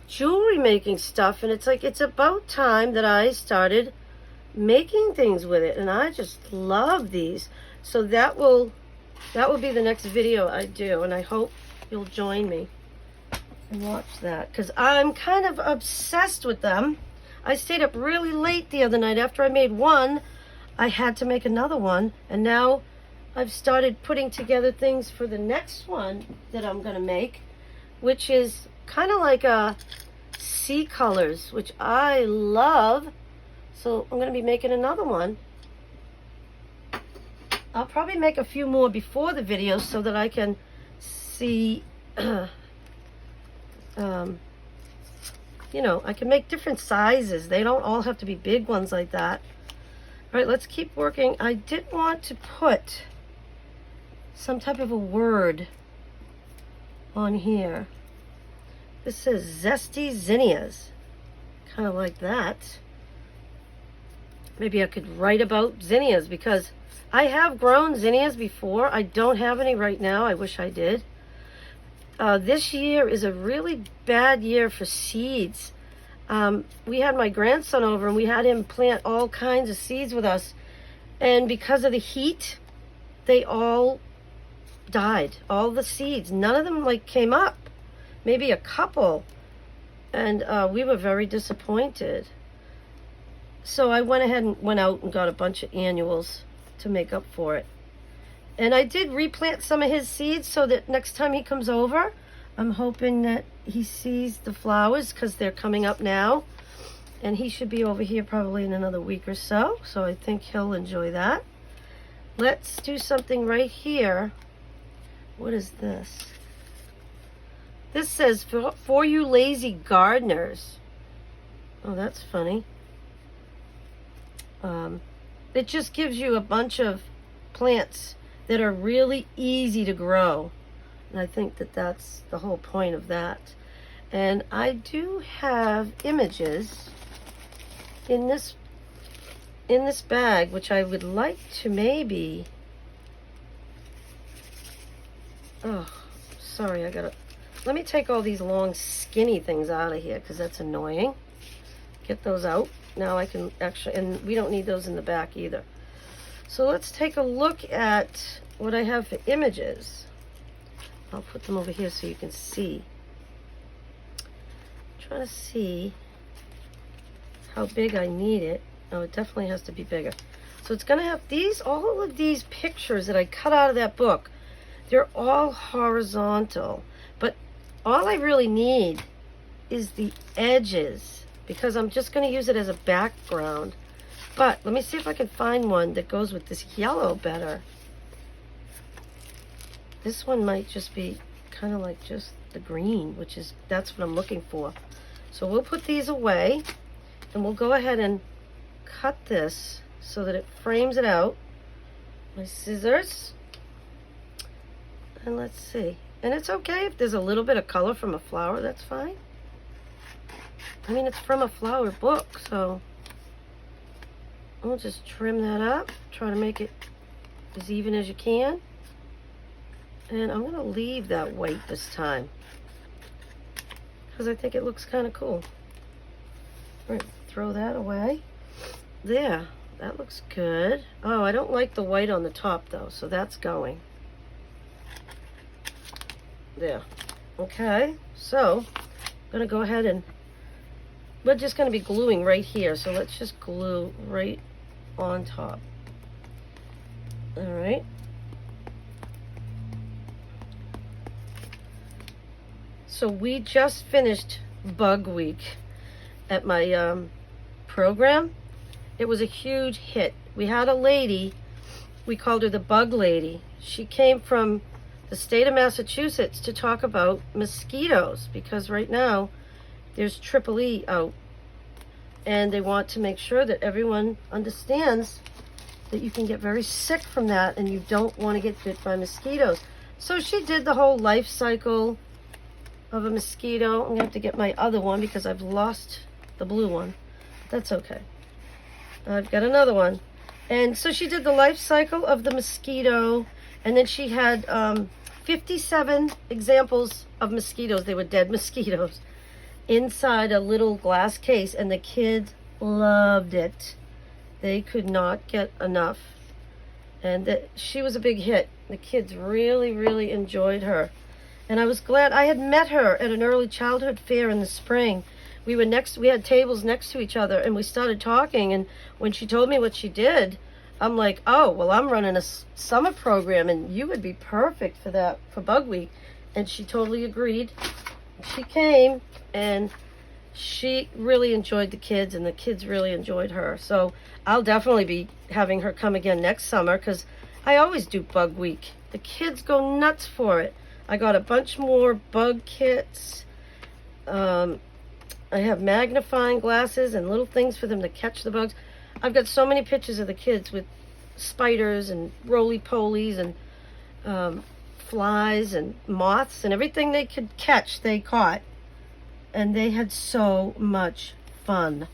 jewelry making stuff, and it's like it's about time that I started making things with it, and I just love these. So that will be the next video I do, and I hope you'll join me. and watch that, because I'm kind of obsessed with them. I stayed up really late the other night. After I made one, I had to make another one, and now I've started putting together things for the next one that I'm going to make, which is kind of like a sea colors, which I love. So I'm going to be making another one. I'll probably make a few more before the video so that I can see, you know, I can make different sizes. They don't all have to be big ones like that. All right, let's keep working. I did want to put some type of a word on here. This says zesty zinnias, kind of like that. Maybe I could write about zinnias, because I have grown zinnias before. I don't have any right now. I wish I did. This year is a really bad year for seeds. We had my grandson over and we had him plant all kinds of seeds with us. And because of the heat, they all died. All the seeds. None of them like came up. Maybe a couple. And we were very disappointed. So I went ahead and went out and got a bunch of annuals to make up for it. And I did replant some of his seeds so that next time he comes over, I'm hoping that he sees the flowers, because they're coming up now. And he should be over here probably in another week or so. So I think he'll enjoy that. Let's do something right here. What is this? This says, for you lazy gardeners. Oh, that's funny. It just gives you a bunch of plants that are really easy to grow. And I think that that's the whole point of that. And I do have images in this bag, which I would like to maybe... Oh, sorry, let me take all these long skinny things out of here, because that's annoying. Get those out. Now I can actually, and we don't need those in the back either. So let's take a look at what I have for images. I'll put them over here so you can see. I'm trying to see how big I need it. Oh, it definitely has to be bigger. So it's going to have these, all of these pictures that I cut out of that book. They're all horizontal, but all I really need is the edges, because I'm just going to use it as a background. But let me see if I can find one that goes with this yellow better. This one might just be kind of like just the green, that's what I'm looking for. So we'll put these away, and we'll go ahead and cut this so that it frames it out. My scissors. And let's see. And it's okay if there's a little bit of color from a flower, that's fine. I mean, it's from a flower book, so I'll just trim that up. Try to make it as even as you can. And I'm going to leave that white this time, because I think it looks kind of cool. All right, throw that away. There, that looks good. Oh, I don't like the white on the top, though, so that's going. There. Okay, so I'm going to go ahead and we're just going to be gluing right here. So let's just glue right on top. All right. So we just finished Bug Week at my program. It was a huge hit. We had a lady, we called her the Bug Lady. She came from the state of Massachusetts to talk about mosquitoes, because right now there's triple E out, and they want to make sure that everyone understands that you can get very sick from that, and you don't want to get bit by mosquitoes. So she did the whole life cycle of a mosquito. I'm going to have to get my other one because I've lost the blue one. That's okay. I've got another one. And so she did the life cycle of the mosquito, and then she had 57 examples of mosquitoes. They were dead mosquitoes inside a little glass case, and the kids loved it. They could not get enough. And she was a big hit. The kids really, really enjoyed her. And I was glad I had met her at an early childhood fair in the spring. We had tables next to each other, and we started talking. And when she told me what she did, I'm like, oh, well, I'm running a summer program, and you would be perfect for that, for Bug Week. And she totally agreed. She came, and she really enjoyed the kids, and the kids really enjoyed her. So I'll definitely be having her come again next summer, because I always do Bug Week. The kids go nuts for it. I got a bunch more bug kits. I have magnifying glasses and little things for them to catch the bugs. I've got so many pictures of the kids with spiders and roly-polies and flies and moths and everything they could catch, they caught. And they had so much fun.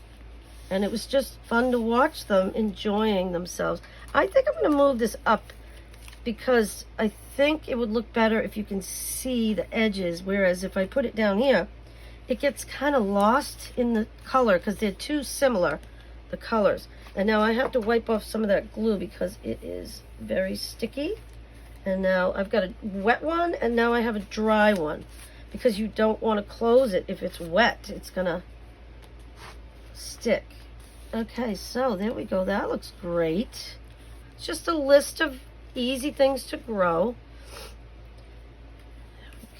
And it was just fun to watch them enjoying themselves. I think I'm going to move this up because I think it would look better if you can see the edges, whereas if I put it down here, it gets kind of lost in the color because they're too similar, the colors. And now I have to wipe off some of that glue because it is very sticky. And now I've got a wet one, and now I have a dry one, because you don't want to close it if it's wet. It's gonna stick. Okay, so there we go. That looks great. It's just a list of easy things to grow.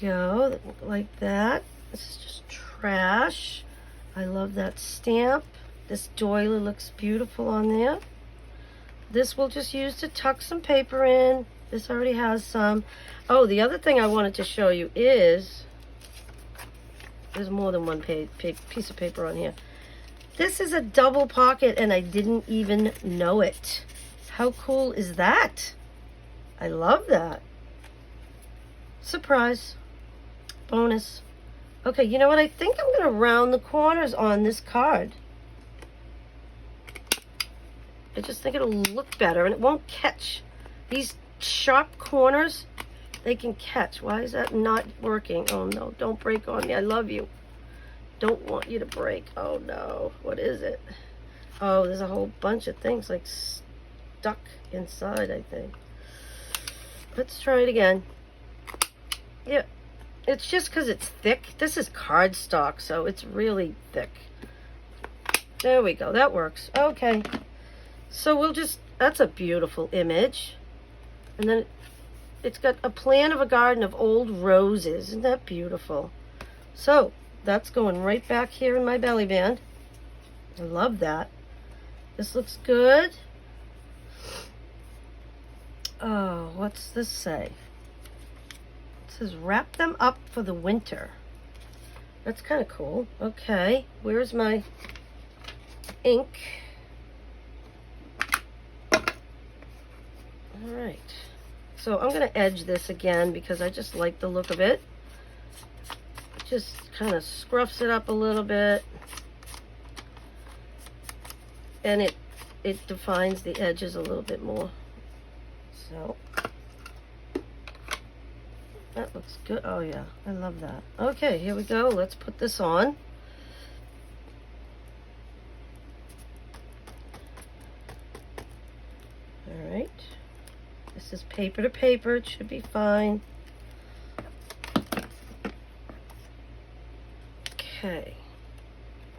There we go, like that. This is just trash. I love that stamp. This doily looks beautiful on there. This we'll just use to tuck some paper in. This already has some. Oh, the other thing I wanted to show you is, there's more than one piece of paper on here. This is a double pocket, and I didn't even know it. How cool is that? I love that. Surprise. Bonus. Okay, you know what? I think I'm going to round the corners on this card. I just think it'll look better, and it won't catch. These sharp corners, they can catch. Why is that not working? Oh, no. Don't break on me. I love you. Don't want you to break. Oh, no. What is it? Oh, there's a whole bunch of things, like, stuck inside, I think. Let's try it again. Yeah. It's just because it's thick. This is cardstock, so it's really thick. There we go. That works. Okay. So we'll just, that's a beautiful image. And then it's got a plan of a garden of old roses. Isn't that beautiful? So that's going right back here in my belly band. I love that. This looks good. Oh, what's this say? It says wrap them up for the winter. That's kind of cool. Okay, where's my ink? All right. So I'm going to edge this again because I just like the look of it. Just kind of scruffs it up a little bit. And it defines the edges a little bit more. So that looks good. Oh yeah, I love that. Okay, here we go. Let's put this on. All right. This is paper to paper. It should be fine. Okay.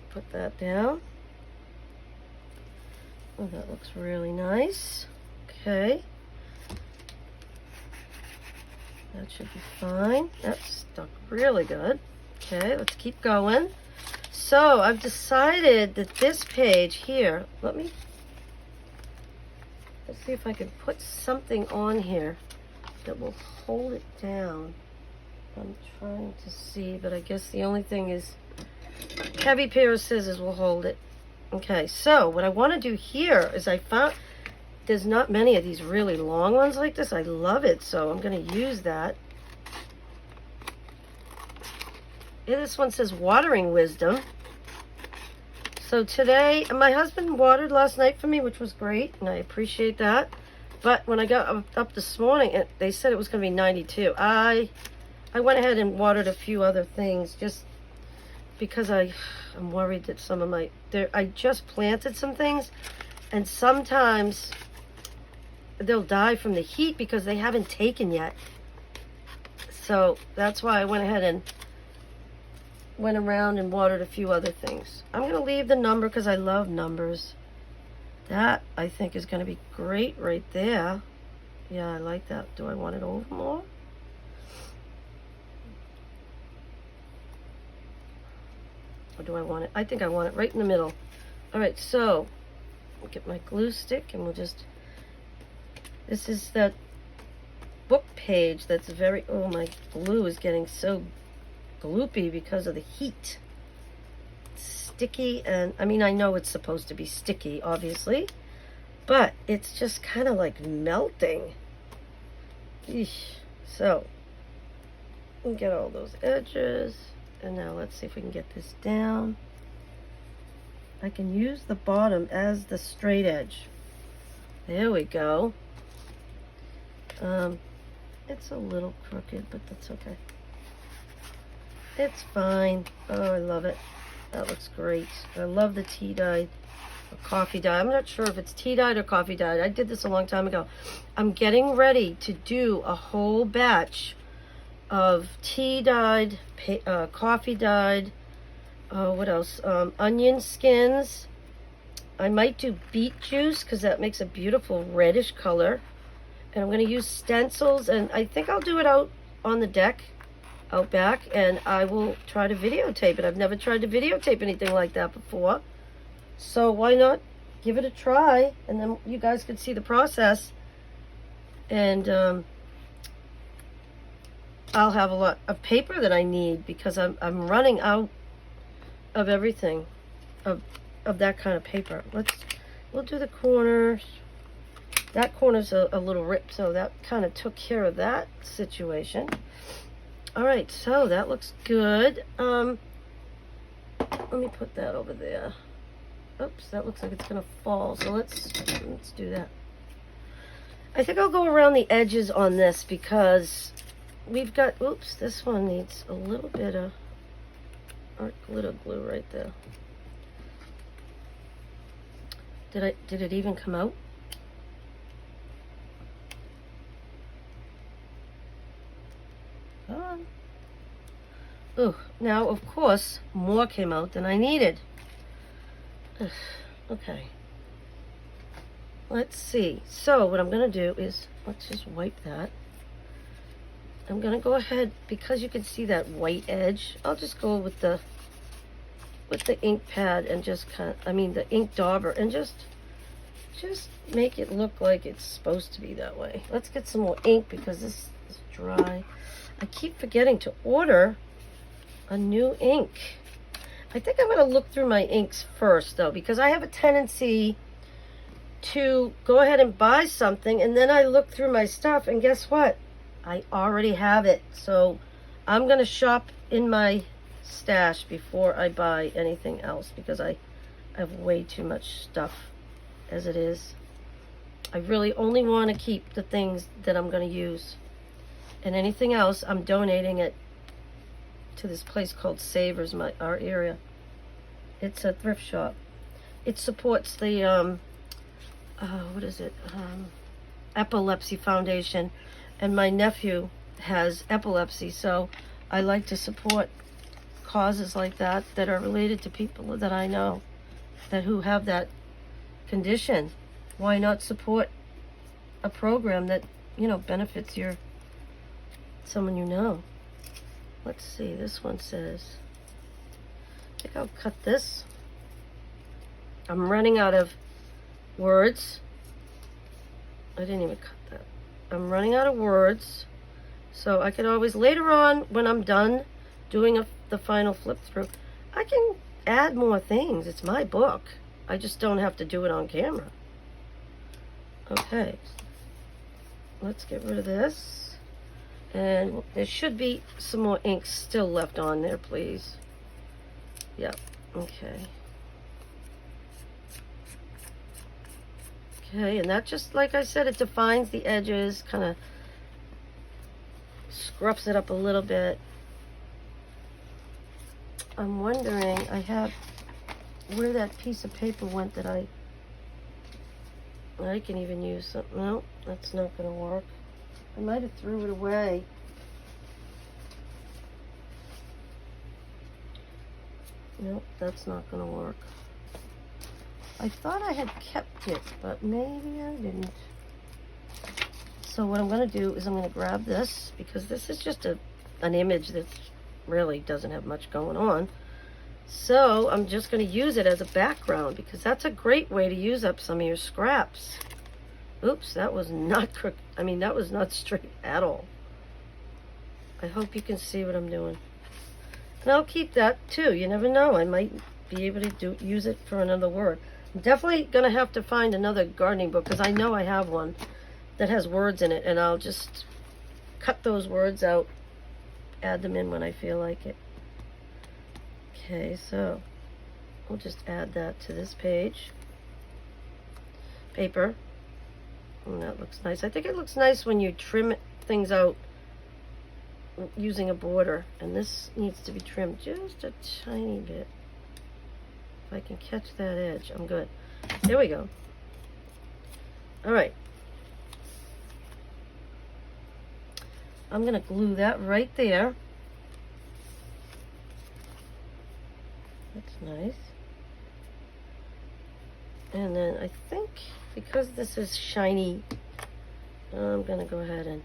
Put that down. Oh, that looks really nice. Okay. That should be fine. That's stuck really good. Okay, let's keep going. So I've decided that this page here, let's see if I can put something on here that will hold it down. I'm trying to see, but I guess the only thing is heavy pair of scissors will hold it. Okay, so what I want to do here is I found there's not many of these really long ones like this. I love it, so I'm going to use that. Yeah, this one says watering wisdom. So today, my husband watered last night for me, which was great, and I appreciate that. But when I got up this morning, they said it was going to be 92. I went ahead and watered a few other things just because I'm worried that some of I just planted some things, and sometimes they'll die from the heat because they haven't taken yet. So that's why I went ahead and went around and watered a few other things. I'm going to leave the number because I love numbers. That, I think, is going to be great right there. Yeah, I like that. Do I want it over more? Or do I want it? I think I want it right in the middle. All right, so I'll get my glue stick and we'll just... This is that book page that's very... Oh, my glue is getting so gloopy because of the heat. It's sticky, and I mean, I know it's supposed to be sticky, obviously, but it's just kind of like melting. Eesh. So, we get all those edges. And now let's see if we can get this down. I can use the bottom as the straight edge. There we go. It's a little crooked, but that's okay. It's fine. Oh, I love it. That looks great. I love the tea dyed or coffee dye. I'm not sure if it's tea dyed or coffee dyed. I did this a long time ago. I'm getting ready to do a whole batch of tea dyed, coffee dyed, what else? Onion skins. I might do beet juice because that makes a beautiful reddish color. And I'm going to use stencils, and I think I'll do it out on the deck, out back, and I will try to videotape it. I've never tried to videotape anything like that before. So why not give it a try, and then you guys could see the process. And I'll have a lot of paper that I need because I'm running out of everything, of that kind of paper. We'll do the corners. That corner's a little ripped, so that kind of took care of that situation. All right, so that looks good. Let me put that over there. Oops, that looks like it's gonna fall. So let's do that. I think I'll go around the edges on this because we've got, oops, this one needs a little bit of art glitter glue right there. Did it even come out? Oh, now of course more came out than I needed. Okay. Let's see. So what I'm going to do is, let's just wipe that. I'm going to go ahead, because you can see that white edge, I'll just go with the ink pad and just the ink dauber, and just make it look like it's supposed to be that way. Let's get some more ink because this is dry. I keep forgetting to order a new ink. I think I'm going to look through my inks first, though, because I have a tendency to go ahead and buy something, and then I look through my stuff, and guess what? I already have it. So I'm going to shop in my stash before I buy anything else, because I have way too much stuff as it is. I really only want to keep the things that I'm going to use. And anything else, I'm donating it to this place called Savers, our area. It's a thrift shop. It supports the, what is it? Epilepsy Foundation. And my nephew has epilepsy, so I like to support causes like that that are related to people that I know who have that condition. Why not support a program that, benefits someone you know? Let's see, this one says, I think I'll cut this. I'm running out of words. I didn't even cut that. I'm running out of words, so I could always, later on, when I'm done doing the final flip through, I can add more things. It's my book. I just don't have to do it on camera. Okay, let's get rid of this. And there should be some more ink still left on there, please. Yep, okay. Okay, and that, just like I said, it defines the edges, kind of scruffs it up a little bit. I'm wondering, I have where that piece of paper went that I can even use something. No, that's not going to work. I might have threw it away. Nope, that's not gonna work. I thought I had kept it, but maybe I didn't. So what I'm gonna do is I'm gonna grab this, because this is just an image that really doesn't have much going on. So I'm just gonna use it as a background, because that's a great way to use up some of your scraps. Oops, that was not crooked. I mean, that was not straight at all. I hope you can see what I'm doing. And I'll keep that too. You never know. I might be able to use it for another word. I'm definitely going to have to find another gardening book, because I know I have one that has words in it, and I'll just cut those words out, add them in when I feel like it. Okay, so I'll just add that to this paper. And that looks nice. I think it looks nice when you trim things out using a border, and this needs to be trimmed just a tiny bit. If I can catch that edge, I'm good. There we go. All right. I'm gonna glue that right there. That's nice. And then I think, because this is shiny, I'm gonna go ahead and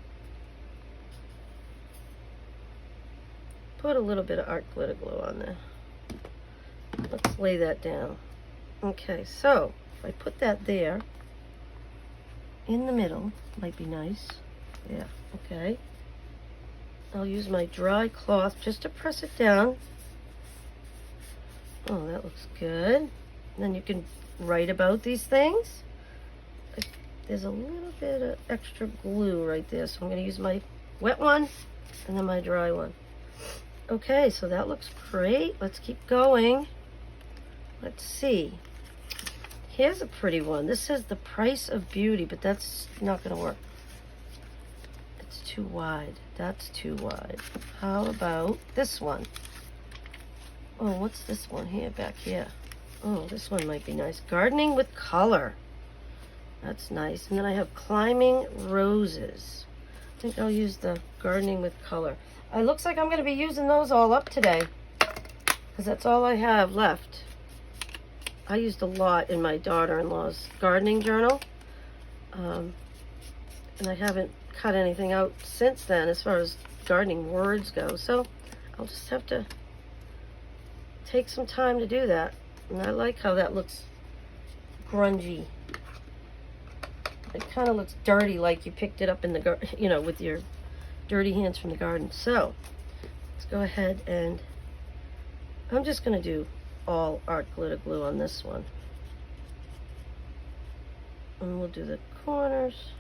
put a little bit of art glitter glue on there. Let's lay that down. Okay, so if I put that there in the middle, might be nice. Yeah, okay. I'll use my dry cloth just to press it down. Oh, that looks good. And then you can write about these things. There's a little bit of extra glue right there, so I'm going to use my wet one and then my dry one. Okay, so that looks great. Let's keep going. Let's see. Here's a pretty one. This says The Price of Beauty, but that's not going to work. It's too wide. That's too wide. How about this one? Oh, what's this one here, back here? Oh, this one might be nice. Gardening with Color. That's nice. And then I have Climbing Roses. I think I'll use the Gardening with Color. It looks like I'm going to be using those all up today, because that's all I have left. I used a lot in my daughter-in-law's gardening journal, and I haven't cut anything out since then as far as gardening words go, so I'll just have to take some time to do that. And I like how that looks grungy. It kind of looks dirty, like you picked it up in the garden, you know, with your dirty hands from the garden. So let's go ahead, and I'm just going to do all art glitter glue on this one. And we'll do the corners.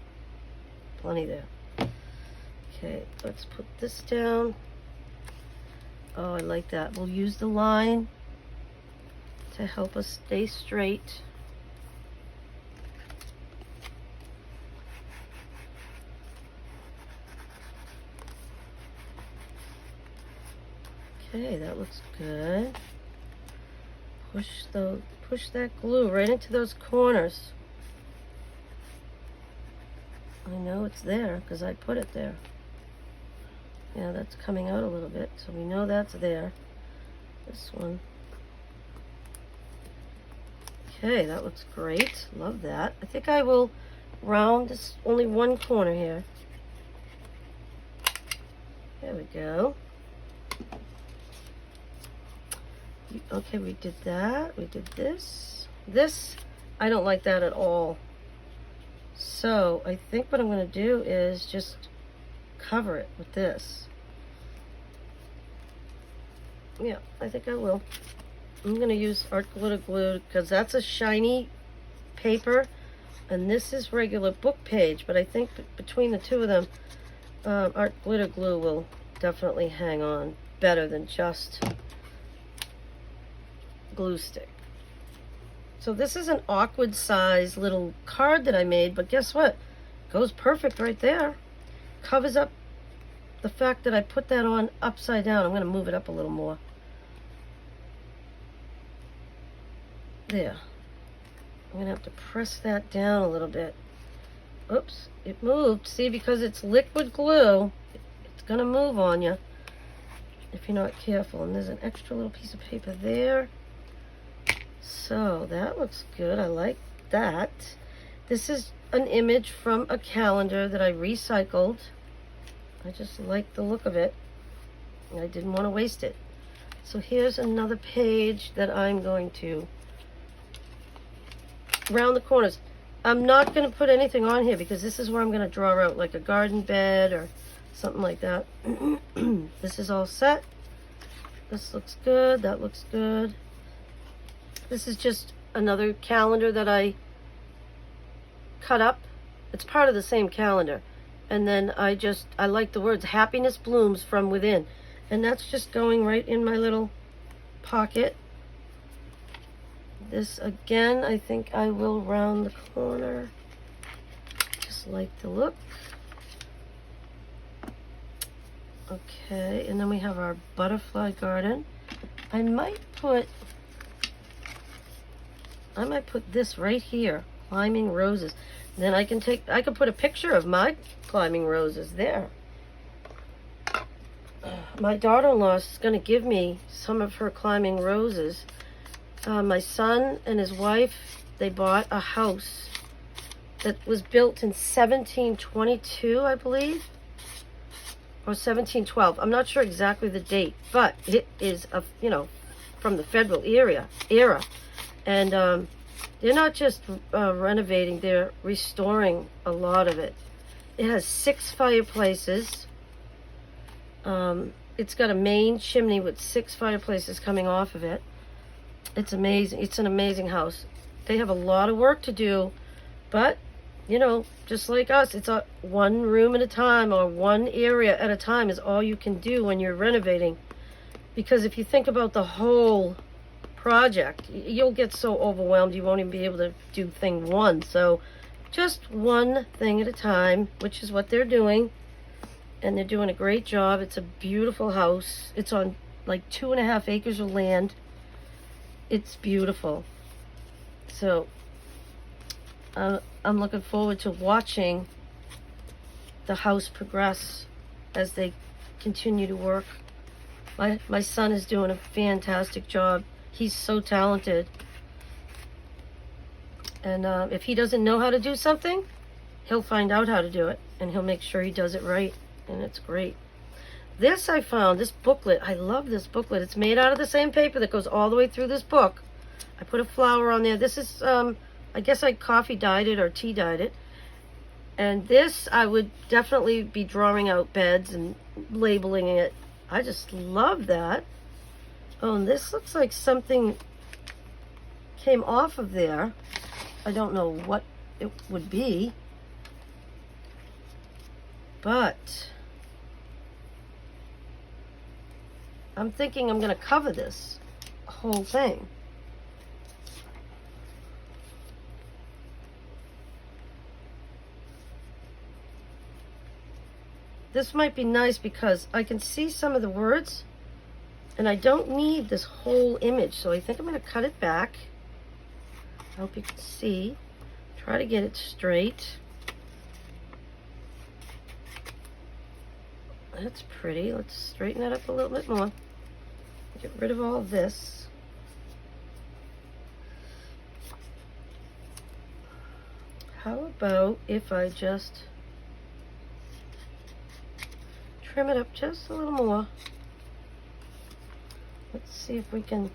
Plenty there. Okay, let's put this down. Oh, I like that. We'll use the line to help us stay straight. Okay, that looks good. Push that glue right into those corners. I know it's there because I put it there. Yeah, that's coming out a little bit, so we know that's there. This one. Okay, that looks great. Love that. I think I will round this, only one corner here. There we go. Okay, we did that. We did this. This, I don't like that at all. So I think what I'm going to do is just cover it with this. Yeah, I think I will. I'm going to use art glitter glue because that's a shiny paper, and this is regular book page, but I think between the two of them, art glitter glue will definitely hang on better than just glue stick. So this is an awkward size little card that I made, but guess what? Goes perfect right there. Covers up the fact that I put that on upside down. I'm going to move it up a little more. There. I'm going to have to press that down a little bit. Oops, it moved. See, because it's liquid glue, it's going to move on you. if you're not careful. And there's an extra little piece of paper there. So that looks good. I like that. This is an image from a calendar that I recycled. I just like the look of it. I didn't want to waste it. So here's another page that I'm going to round the corners. I'm not going to put anything on here because this is where I'm going to draw out like a garden bed or something like that. This is all set. This looks good. That looks good. This is just another calendar that I cut up. It's part of the same calendar. And then I like the words happiness blooms from within. And that's just going right in my little pocket. This again, I think I will round the corner. Just like the look. Okay, and then we have our butterfly garden. I might put this right here, climbing roses. Then I can put a picture of my climbing roses there. My daughter-in-law is going to give me some of her climbing roses. My son and his wife, they bought a house that was built in 1722, I believe, or 1712. I'm not sure exactly the date, but it is from the federal era. And they're not just renovating, they're restoring a lot of it. It has 6 fireplaces. It's got a main chimney with 6 fireplaces coming off of it. It's amazing. It's an amazing house. They have a lot of work to do, but, just like us, it's one room at a time or one area at a time is all you can do when you're renovating. Because if you think about the whole project, you'll get so overwhelmed you won't even be able to do thing one. So just one thing at a time, which is what they're doing. And they're doing a great job. It's a beautiful house. It's on like 2.5 acres of land. It's beautiful. So I'm looking forward to watching the house progress as they continue to work. My son is doing a fantastic job. He's so talented. And if he doesn't know how to do something, he'll find out how to do it. And he'll make sure he does it right. And it's great. This I found, this booklet, I love this booklet. It's made out of the same paper that goes all the way through this book. I put a flower on there. This is, I guess I coffee dyed it or tea dyed it. And this, I would definitely be drawing out beds and labeling it. I just love that. Oh, and this looks like something came off of there. I don't know what it would be. But I'm thinking I'm going to cover this whole thing. This might be nice because I can see some of the words and I don't need this whole image. So I think I'm going to cut it back. I hope you can see. Try to get it straight. That's pretty. Let's straighten that up a little bit more. Get rid of all of this. How about if I just trim it up just a little more? Let's see if we can.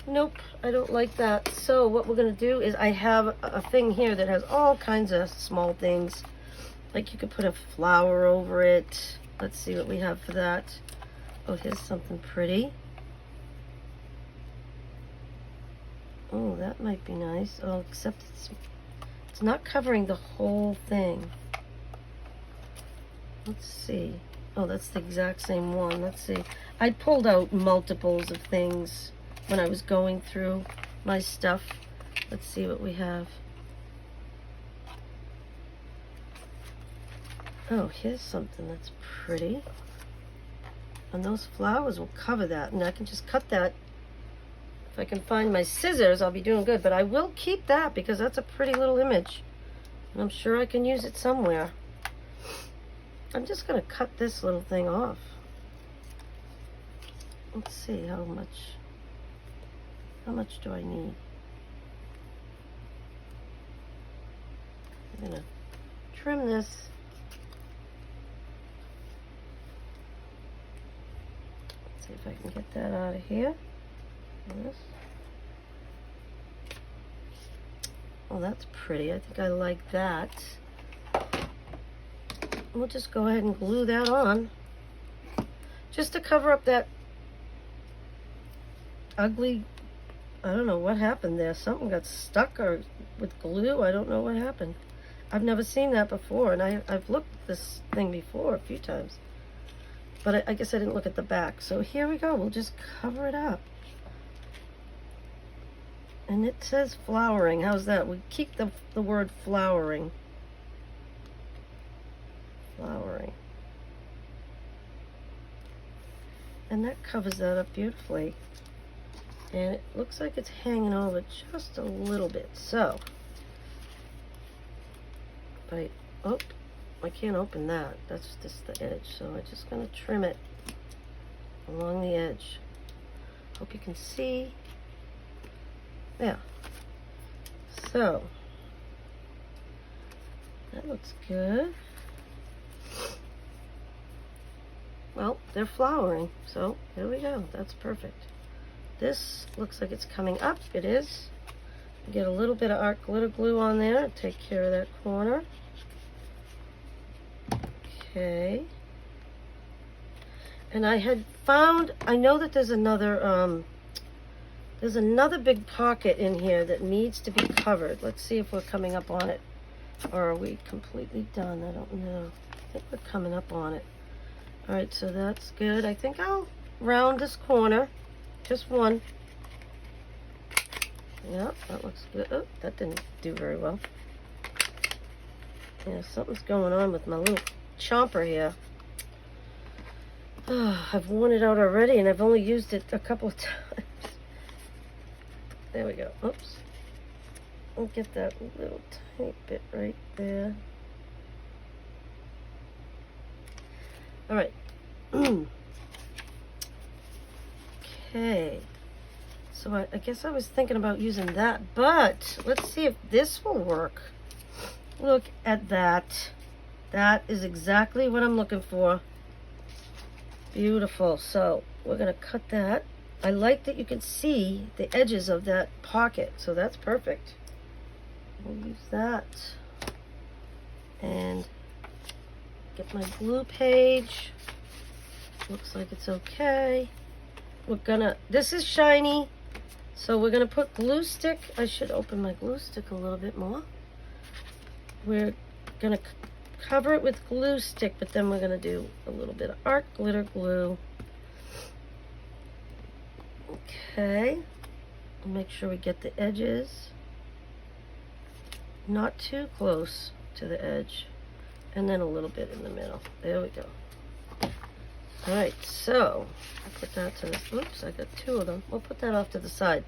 Nope, I don't like that. So what we're going to do is I have a thing here that has all kinds of small things. Like you could put a flower over it. Let's see what we have for that. Oh, here's something pretty. Oh, that might be nice. Oh, except it's not covering the whole thing. Let's see. Oh, that's the exact same one. Let's see. I pulled out multiples of things when I was going through my stuff. Let's see what we have. Oh, here's something that's pretty. And those flowers will cover that. And I can just cut that. If I can find my scissors, I'll be doing good. But I will keep that because that's a pretty little image. And I'm sure I can use it somewhere. I'm just going to cut this little thing off. Let's see how much do I need? I'm going to trim this. Let's see if I can get that out of here. Yes. Oh, that's pretty. I think I like that. We'll just go ahead and glue that on. Just to cover up that ugly, I don't know what happened there. Something got stuck or with glue. I don't know what happened. I've never seen that before, and I've looked at this thing before a few times. But I guess I didn't look at the back. So here we go. We'll just cover it up. And it says flowering. How's that? We keep the word flowering. Flowering. And that covers that up beautifully. And it looks like it's hanging over just a little bit. So, I can't open that. That's just the edge. So I'm just going to trim it along the edge. Hope you can see. Yeah. So, that looks good. Well, they're flowering. So, there we go. That's perfect. This looks like it's coming up. It is. Get a little bit of art glitter glue on there. Take care of that corner. Okay. And I had found, I know that there's another big pocket in here that needs to be covered. Let's see if we're coming up on it. Or are we completely done? I don't know. I think we're coming up on it. Alright, so that's good. I think I'll round this corner. Just one. Yep, that looks good. Oh, that didn't do very well. Yeah, something's going on with my little chomper here. Oh, I've worn it out already, and I've only used it a couple of times. There we go. Oops. I'll get that little tiny bit right there. All right. Okay. So I guess I was thinking about using that, but let's see if this will work. Look at that. That is exactly what I'm looking for. Beautiful. So we're going to cut that. I like that you can see the edges of that pocket, so that's perfect. We'll use that. And get my glue page. Looks like it's okay. This is shiny, so we're gonna put glue stick. I should open my glue stick a little bit more. We're gonna cover it with glue stick, but then we're gonna do a little bit of art glitter glue. Okay, make sure we get the edges not too close to the edge, and then a little bit in the middle. There we go. All right, so I put that to this. Oops, I got two of them. We'll put that off to the side.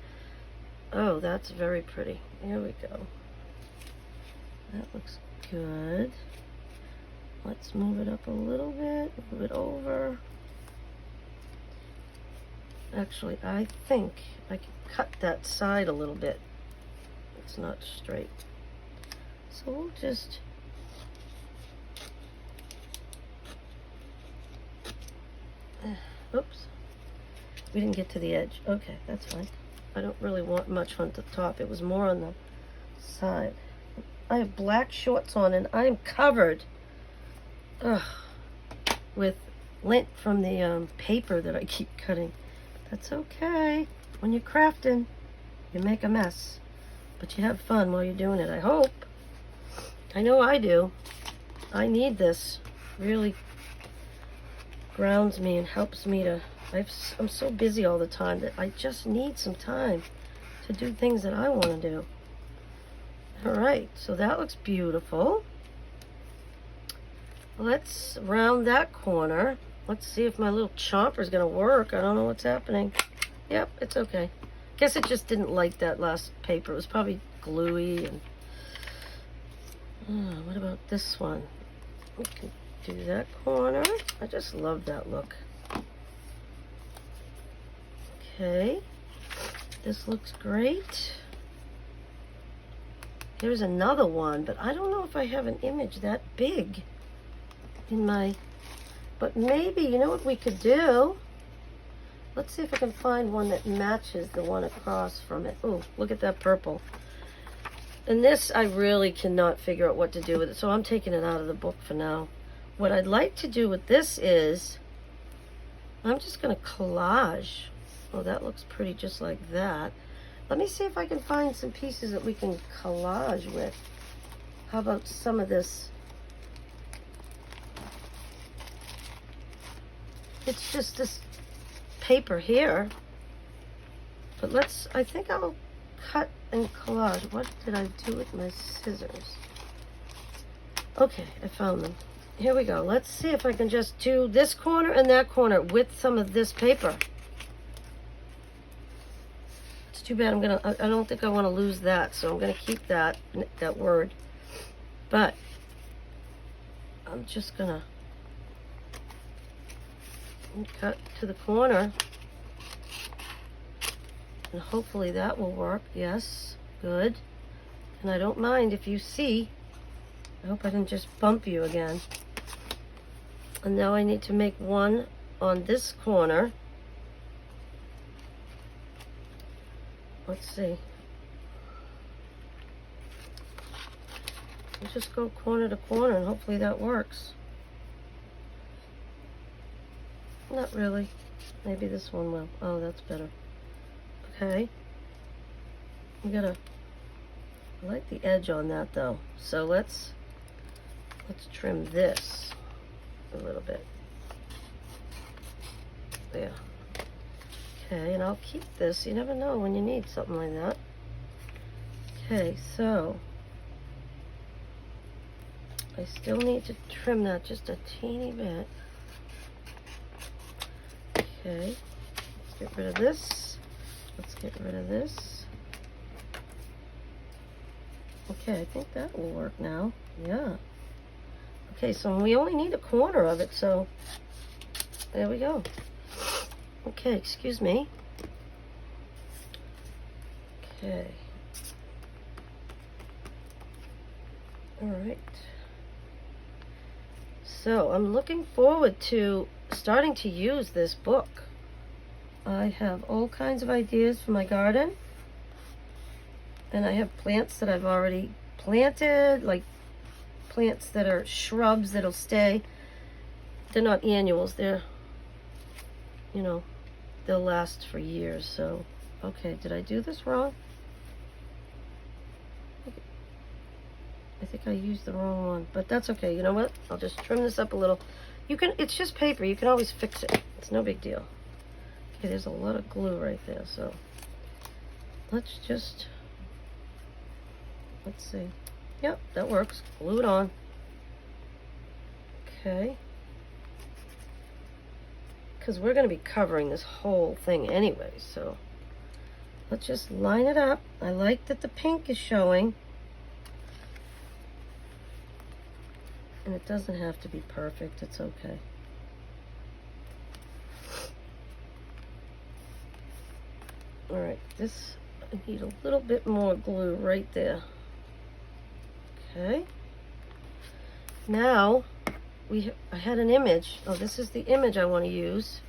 Oh, that's very pretty. Here we go. That looks good. Let's move it up a little bit, move it over. Actually, I think I can cut that side a little bit. It's not straight. So we'll just oops. We didn't get to the edge. Okay, that's fine. I don't really want much on the top. It was more on the side. I have black shorts on and I'm covered with lint from the paper that I keep cutting. That's okay. When you're crafting, you make a mess. But you have fun while you're doing it, I hope. I know I do. I need this. Really grounds me and helps me to... I'm so busy all the time that I just need some time to do things that I want to do. Alright, so that looks beautiful. Let's round that corner. Let's see if my little chomper is going to work. I don't know what's happening. Yep, it's okay. Guess it just didn't like that last paper. It was probably gluey. And what about this one? We can do that corner. I just love that look. Okay, this looks great. Here's another one, but I don't know if I have an image that big in my, but maybe, you know what we could do? Let's see if I can find one that matches the one across from it. Oh, look at that purple. And this, I really cannot figure out what to do with it, so I'm taking it out of the book for now. What I'd like to do with this is, I'm just going to collage. Oh, that looks pretty just like that. Let me see if I can find some pieces that we can collage with. How about some of this? It's just this paper here. But I think I'll cut and collage. What did I do with my scissors? Okay, I found them. Here we go. Let's see if I can just do this corner and that corner with some of this paper. It's too bad I don't think I want to lose that, so I'm gonna keep that word. But I'm just gonna cut to the corner. And hopefully that will work. Yes, good. And I don't mind if you see. I hope I didn't just bump you again. And now I need to make one on this corner. Let's see. We'll just go corner to corner and hopefully that works. Not really. Maybe this one will. Oh, that's better. Okay. I like the edge on that though. So let's trim this a little bit. There. Okay, and I'll keep this. You never know when you need something like that. Okay, so I still need to trim that just a teeny bit. Okay, let's get rid of this. Let's get rid of this. Okay, I think that will work now. Yeah. Okay, so we only need a corner of it, so there we go. Okay, excuse me. Okay. All right. So I'm looking forward to starting to use this book. I have all kinds of ideas for my garden. And I have plants that I've already planted, like plants that are shrubs that'll stay. They're not annuals, they're, you know, they'll last for years. So, okay, did I do this wrong? I think I used the wrong one, but that's okay. You know what? I'll just trim this up a little. It's just paper. You can always fix it. It's no big deal. Okay, there's a lot of glue right there, so let's see. Yep, that works. Glue it on. Okay. Because we're going to be covering this whole thing anyway, so let's just line it up. I like that the pink is showing. And it doesn't have to be perfect. It's okay. All right, this, I need a little bit more glue right there. Okay. Now, I had an image. Oh, this is the image I want to use.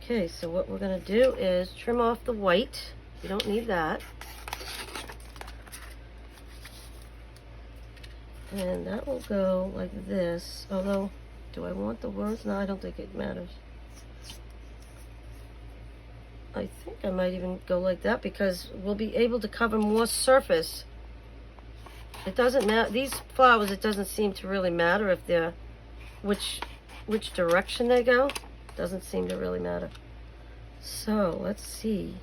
Okay, so what we're going to do is trim off the white. You don't need that. And that will go like this. Although, do I want the words? No, I don't think it matters. I think I might even go like that because we'll be able to cover more surface. It doesn't matter. These flowers, it doesn't seem to really matter if they're, which direction they go. Doesn't seem to really matter. So, let's see.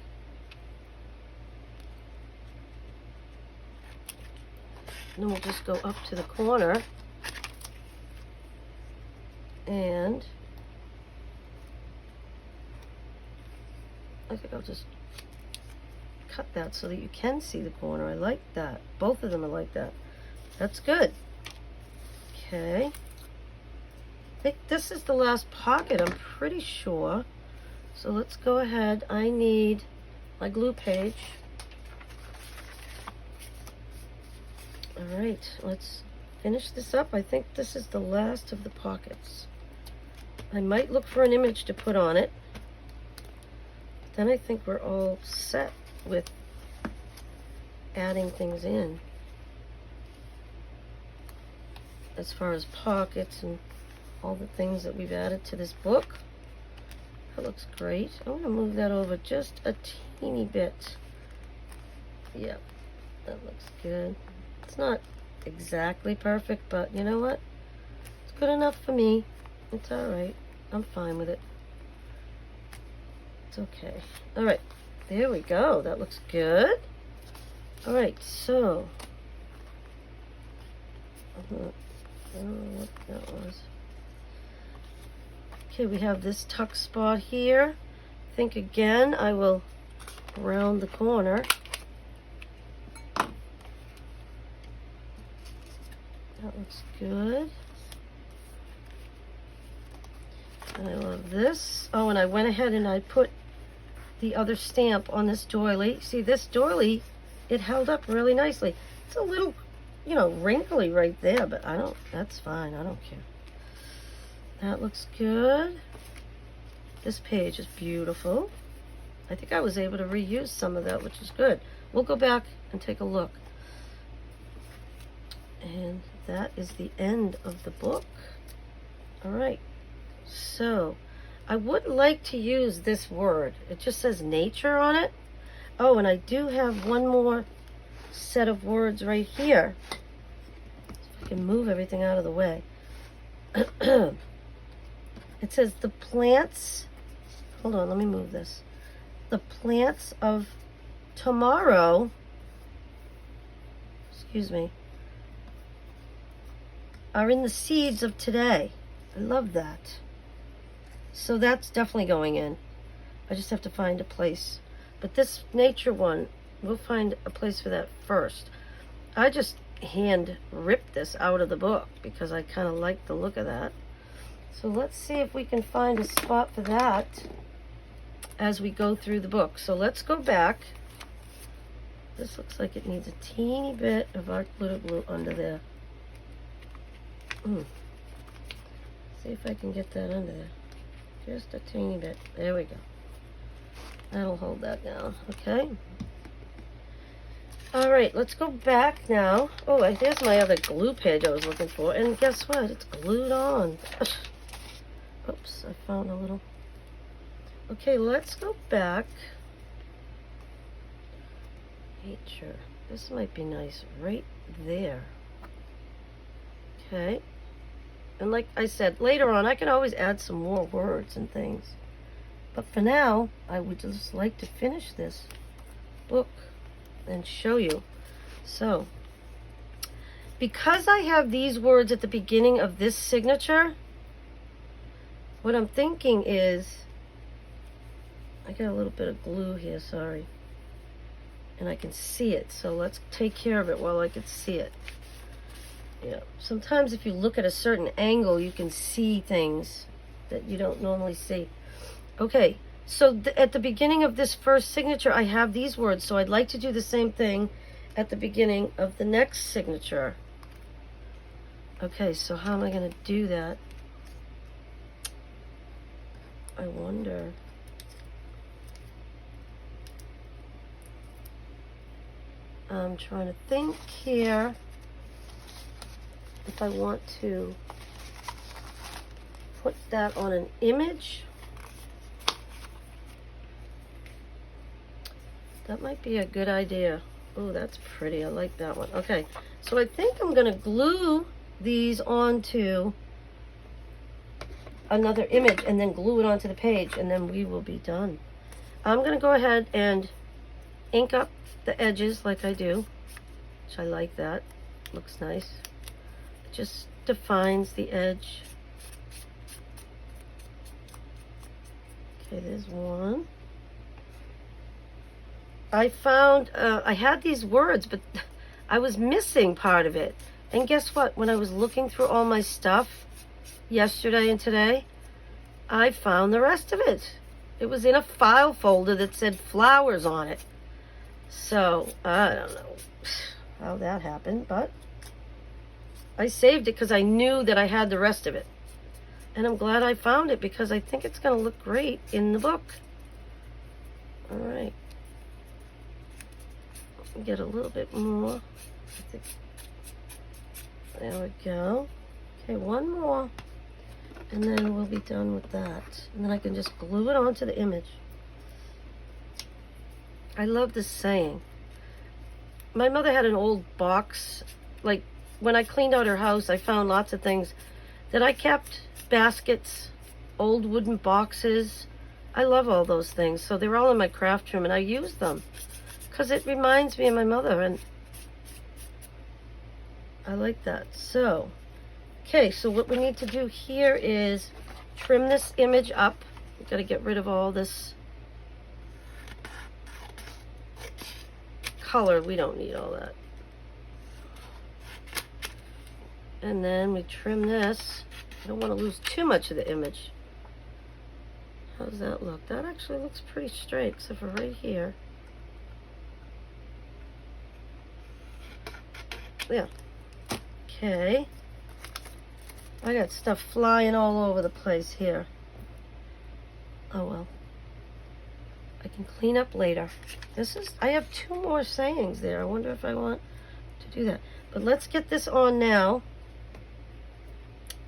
And then we'll just go up to the corner and I think I'll just cut that so that you can see the corner. I like that. Both of them are like that. That's good. Okay. I think this is the last pocket, I'm pretty sure. So let's go ahead. I need my glue page. All right, let's finish this up. I think this is the last of the pockets. I might look for an image to put on it. Then I think we're all set with adding things in as far as pockets and all the things that we've added to this book. That looks great. I'm going to move that over just a teeny bit. Yep, that looks good. It's not exactly perfect, but you know what? It's good enough for me. It's all right. I'm fine with it. It's okay. All right, there we go. That looks good. All right, so I don't know what that was. Okay, we have this tuck spot here. I think again I will round the corner. That looks good. And I love this. Oh, and I went ahead and I put the other stamp on this doily. See, this doily, it held up really nicely. It's a little, you know, wrinkly right there, but that's fine. I don't care. That looks good. This page is beautiful. I think I was able to reuse some of that, which is good. We'll go back and take a look. And that is the end of the book. All right. So I would like to use this word. It just says nature on it. Oh, and I do have one more set of words right here. If I can move everything out of the way. It says the plants, hold on, let me move this. The plants of tomorrow, excuse me, are in the seeds of today. I love that. So that's definitely going in. I just have to find a place. But this nature one, we'll find a place for that first. I just hand ripped this out of the book because I kind of like the look of that. So let's see if we can find a spot for that as we go through the book. So let's go back. This looks like it needs a teeny bit of art glitter glue under there. See if I can get that under there. Just a teeny bit. There we go. That'll hold that down. Okay. All right, let's go back now. Oh, there's my other glue page I was looking for. And guess what? It's glued on. Oops, I found a little. Okay, let's go back. Nature. This might be nice right there. Okay. And like I said, later on, I can always add some more words and things. But for now, I would just like to finish this book and show you. So, because I have these words at the beginning of this signature, what I'm thinking is, I got a little bit of glue here, sorry. And I can see it, so let's take care of it while I can see it. Yeah, sometimes if you look at a certain angle, you can see things that you don't normally see. Okay, so at the beginning of this first signature, I have these words, so I'd like to do the same thing at the beginning of the next signature. Okay, so how am I going to do that? I wonder. I'm trying to think here if I want to put that on an image. That might be a good idea. Oh, that's pretty. I like that one. Okay, so I think I'm going to glue these onto another image and then glue it onto the page, and then we will be done. I'm going to go ahead and ink up the edges like I do, which I like that. Looks nice. It just defines the edge. Okay, there's one. I found, I had these words, but I was missing part of it. And guess what? When I was looking through all my stuff yesterday and today, I found the rest of it. It was in a file folder that said flowers on it. So, I don't know how that happened, but I saved it because I knew that I had the rest of it. And I'm glad I found it because I think it's going to look great in the book. All right. Get a little bit more. I think. There we go. Okay, one more. And then we'll be done with that. And then I can just glue it onto the image. I love this saying. My mother had an old box. Like, when I cleaned out her house, I found lots of things that I kept. Baskets, old wooden boxes. I love all those things. So they're all in my craft room, and I use them. Because it reminds me of my mother, and I like that. So, okay, so what we need to do here is trim this image up. We've got to get rid of all this color. We don't need all that. And then we trim this. I don't want to lose too much of the image. How does that look? That actually looks pretty straight, except for right here. Yeah. Okay. I got stuff flying all over the place here. Oh well. I can clean up later. I have 2 more sayings there. I wonder if I want to do that. But let's get this on now.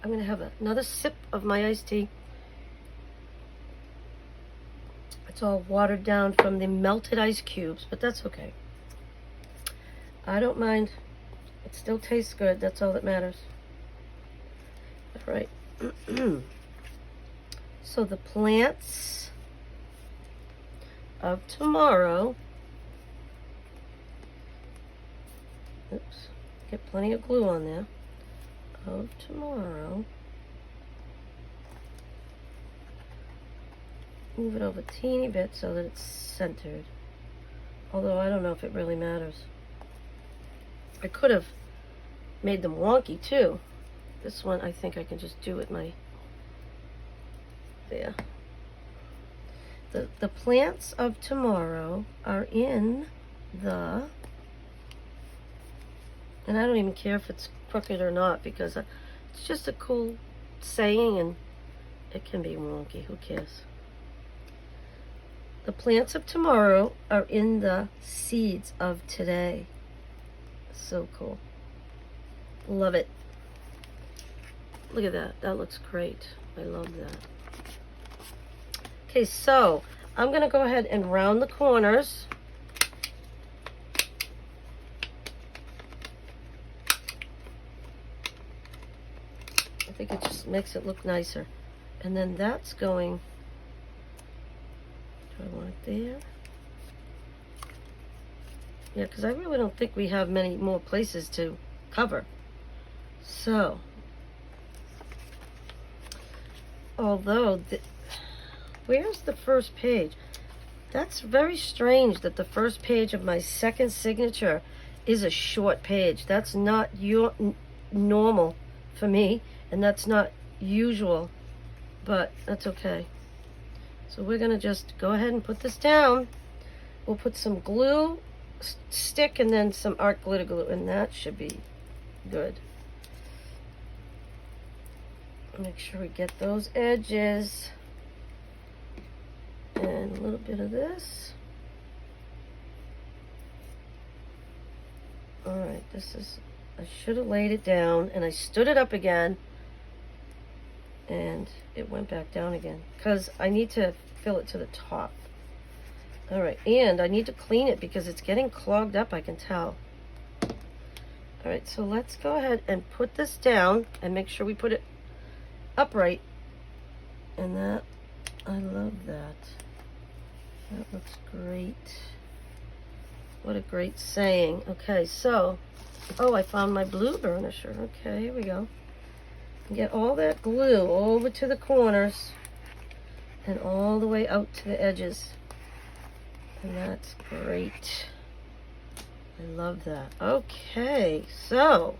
I'm going to have another sip of my iced tea. It's all watered down from the melted ice cubes, but that's okay. I don't mind. It still tastes good. That's all that matters. All right. So the plants of tomorrow. Oops. Get plenty of glue on there. Of tomorrow. Move it over a teeny bit so that it's centered. Although I don't know if it really matters. I could have made them wonky too. This one I think I can just do with my, there. The plants of tomorrow are in the, and I don't even care if it's crooked or not because it's just a cool saying and it can be wonky. Who cares? The plants of tomorrow are in the seeds of today. So cool. Love it. Look at that. That looks great. I love that. Okay, so I'm going to go ahead and round the corners. I think it just makes it look nicer. And then that's going, do I want it there? Yeah, because I really don't think we have many more places to cover. So, although, where's the first page? That's very strange that the first page of my second signature is a short page. That's not normal for me, and that's not usual, but that's okay. So we're going to just go ahead and put this down. We'll put some glue stick and then some art glitter glue, and that should be good. Make sure we get those edges. And a little bit of this. Alright, this is, I should have laid it down, and I stood it up again, and it went back down again, because I need to fill it to the top. Alright, and I need to clean it because it's getting clogged up, I can tell. Alright, so let's go ahead and put this down, and make sure we put it upright. And that, I love that. That looks great. What a great saying. Okay, so, oh, I found my blue burnisher. Okay, here we go. Get all that glue over to the corners and all the way out to the edges. And that's great. I love that. Okay, so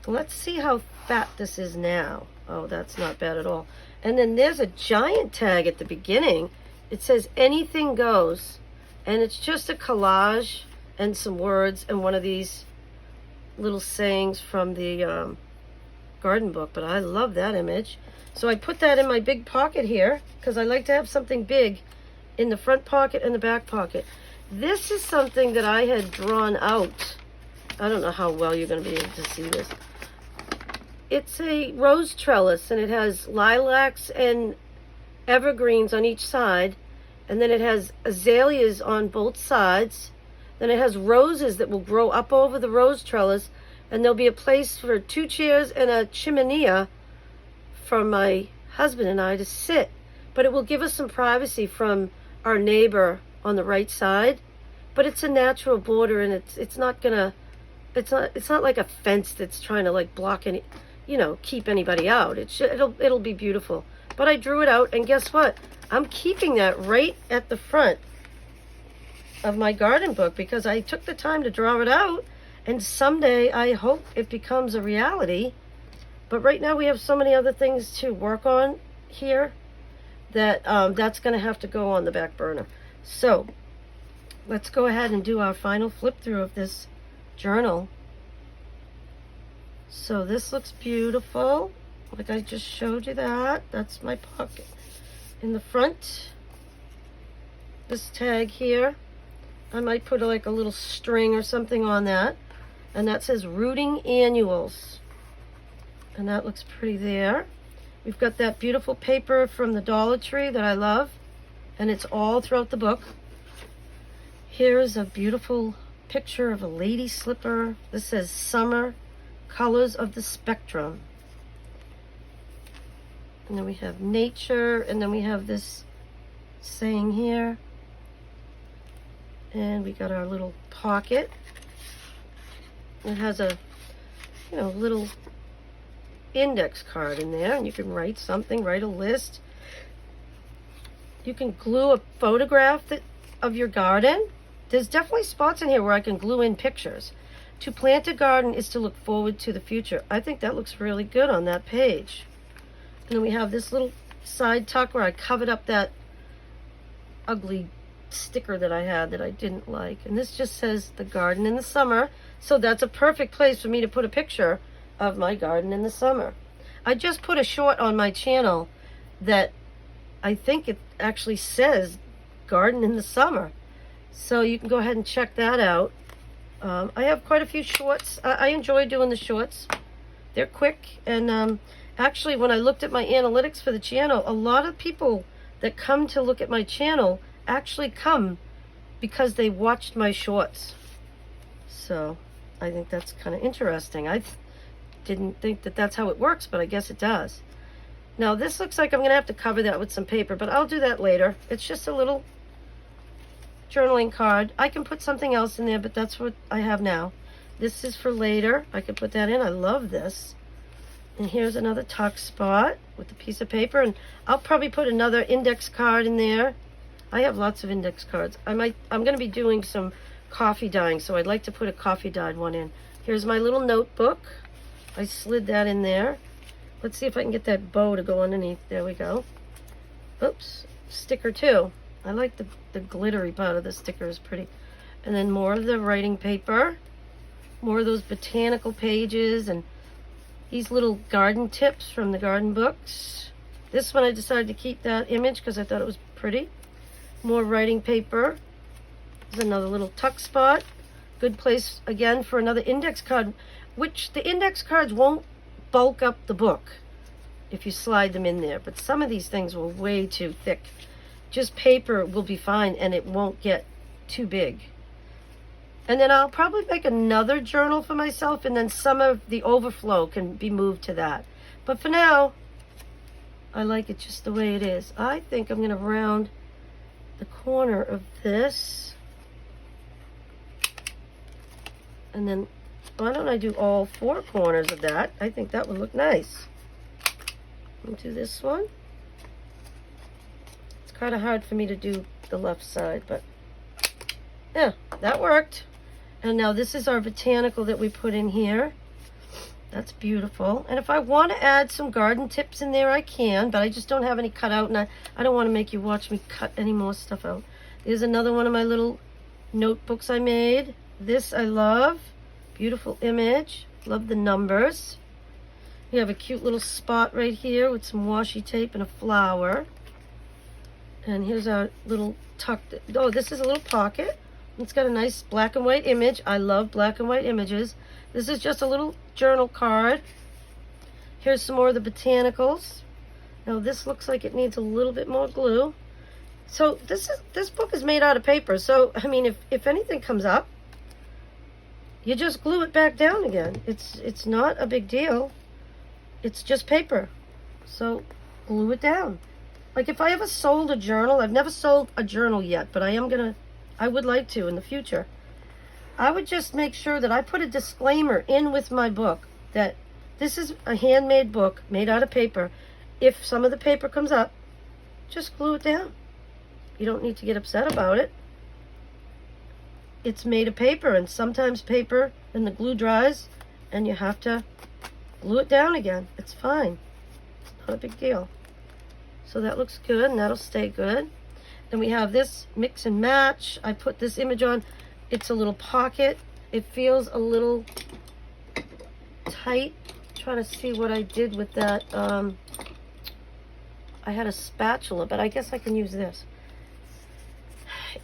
let's see how fat this is now. Oh, that's not bad at all. And then there's a giant tag at the beginning. It says anything goes. And it's just a collage and some words and one of these little sayings from the garden book. But I love that image. So I put that in my big pocket here because I like to have something big in the front pocket and the back pocket. This is something that I had drawn out. I don't know how well you're going to be able to see this. It's a rose trellis, and it has lilacs and evergreens on each side, and then it has azaleas on both sides. Then it has roses that will grow up over the rose trellis, and there'll be a place for 2 chairs and a chimenea for my husband and I to sit. But it will give us some privacy from our neighbor on the right side. But it's a natural border, and it's not like a fence that's trying to like block any, keep anybody out. It'll be beautiful. But I drew it out, and guess what? I'm keeping that right at the front of my garden book because I took the time to draw it out, and someday I hope it becomes a reality. But right now we have so many other things to work on here that that's going to have to go on the back burner. So let's go ahead and do our final flip through of this journal. So this looks beautiful. Like I just showed you that. That's my pocket. In the front, this tag here, I might put like a little string or something on that. And that says Rooting Annuals. And that looks pretty there. We've got that beautiful paper from the Dollar Tree that I love. And it's all throughout the book. Here's a beautiful picture of a lady slipper. This says Summer, Colors of the Spectrum. And then we have nature, and then we have this saying here. And we got our little pocket. It has a, little index card in there, and you can write something, write a list. You can glue a photograph of your garden. There's definitely spots in here where I can glue in pictures. To plant a garden is to look forward to the future. I think that looks really good on that page. And then we have this little side tuck where I covered up that ugly sticker that I had that I didn't like. And this just says the garden in the summer. So that's a perfect place for me to put a picture of my garden in the summer. I just put a short on my channel that I think it actually says garden in the summer. So you can go ahead and check that out. I have quite a few shorts. I enjoy doing the shorts. They're quick. And actually, when I looked at my analytics for the channel, a lot of people that come to look at my channel actually come because they watched my shorts. So I think that's kind of interesting. I didn't think that that's how it works, but I guess it does. Now this looks like I'm going to have to cover that with some paper, but I'll do that later. It's just a little journaling card. I can put something else in there, but that's what I have now. This is for later. I could put that in. I love this. And here's another tuck spot with a piece of paper, and I'll probably put another index card in there. I have lots of index cards. I'm going to be doing some coffee dyeing, so I'd like to put a coffee dyed one in. Here's my little notebook. I slid that in there. Let's see if I can get that bow to go underneath. There we go. Oops. Sticker too. I like the glittery part of the sticker is pretty. And then more of the writing paper. More of those botanical pages and these little garden tips from the garden books. This one I decided to keep that image because I thought it was pretty. More writing paper. There's another little tuck spot. Good place again for another index card, which the index cards won't bulk up the book if you slide them in there. But some of these things were way too thick. Just paper will be fine and it won't get too big. And then I'll probably make another journal for myself, and then some of the overflow can be moved to that. But for now, I like it just the way it is. I think I'm going to round the corner of this. And then, why don't I do all 4 corners of that? I think that would look nice. I'll do this one. It's kind of hard for me to do the left side, but yeah, that worked. And now this is our botanical that we put in here. That's beautiful. And if I want to add some garden tips in there, I can, but I just don't have any cut out, and I don't want to make you watch me cut any more stuff out. Here's another one of my little notebooks I made. This I love. Beautiful image. Love the numbers. We have a cute little spot right here with some washi tape and a flower. And here's our little tucked, oh, this is a little pocket. It's got a nice black and white image. I love black and white images. This is just a little journal card. Here's some more of the botanicals. Now this looks like it needs a little bit more glue. So this book is made out of paper. So I mean, if anything comes up, you just glue it back down again. It's not a big deal. It's just paper. So glue it down. Like if I ever sold a journal, I've never sold a journal yet, but I would like to in the future. I would just make sure that I put a disclaimer in with my book that this is a handmade book made out of paper. If some of the paper comes up, just glue it down. You don't need to get upset about it. It's made of paper, and sometimes paper and the glue dries and you have to glue it down again. It's fine. It's not a big deal. So that looks good, and that'll stay good. Then we have this mix and match. I put this image on. It's a little pocket. It feels a little tight. I'm trying to see what I did with that. I had a spatula, but I guess I can use this.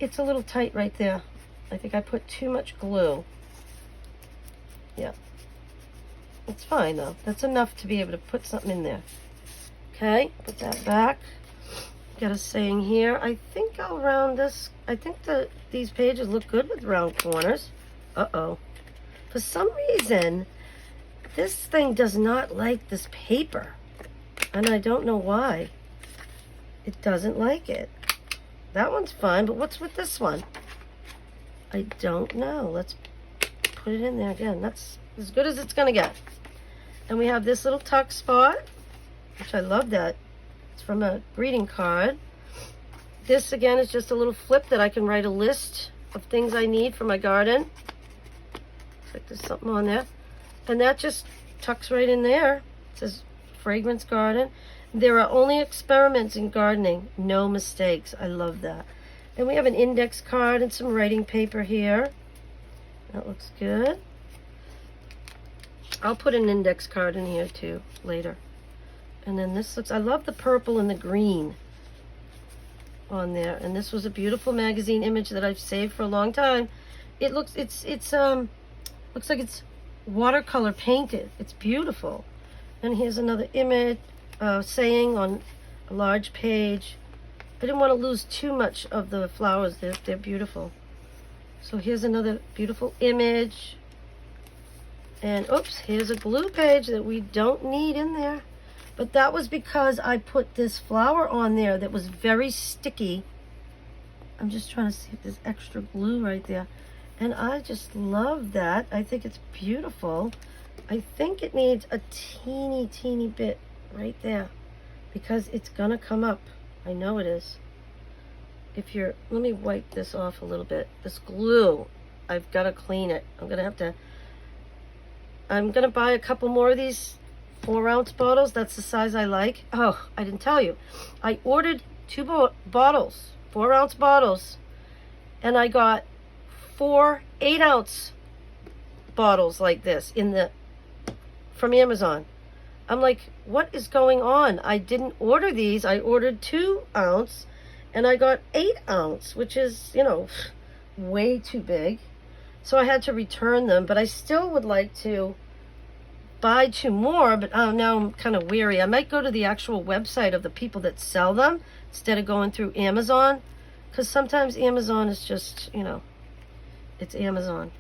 It's a little tight right there. I think I put too much glue. Yeah. It's fine though. That's enough to be able to put something in there. Okay, put that back. Got a saying here. I think I'll round this. I think these pages look good with round corners. Uh-oh. For some reason, this thing does not like this paper. And I don't know why. It doesn't like it. That one's fine, but what's with this one? I don't know. Let's put it in there again. That's as good as it's gonna get. And we have this little tuck spot, which I love that. It's from a greeting card. This again is just a little flip that I can write a list of things I need for my garden. Looks like there's something on there. And that just tucks right in there. It says Fragrance Garden. There are only experiments in gardening, no mistakes. I love that. And we have an index card and some writing paper here. That looks good. I'll put an index card in here too later. And then this looks, I love the purple and the green on there. And this was a beautiful magazine image that I've saved for a long time. It looks, looks like it's watercolor painted. It's beautiful. And here's another image, saying on a large page. I didn't want to lose too much of the flowers. They're beautiful. So here's another beautiful image. And oops, here's a glue page that we don't need in there. But that was because I put this flower on there that was very sticky. I'm just trying to see if there's extra glue right there. And I just love that. I think it's beautiful. I think it needs a teeny bit right there because it's gonna come up. I know it is. If you're, let me wipe this off a little bit. This glue, I've got to clean it. I'm gonna buy a couple more of these 4-ounce bottles. That's the size I like. Oh, I didn't tell you. I ordered 2 bottles, 4-ounce bottles, and I got 4 8-ounce bottles like this from Amazon. I'm like, what is going on? I didn't order these. I ordered 2-ounce and I got 8-ounce, which is, you know, way too big. So I had to return them, but I still would like to buy 2 more, but now I'm kind of weary. I might go to the actual website of the people that sell them instead of going through Amazon, because sometimes Amazon is just, you know, it's Amazon.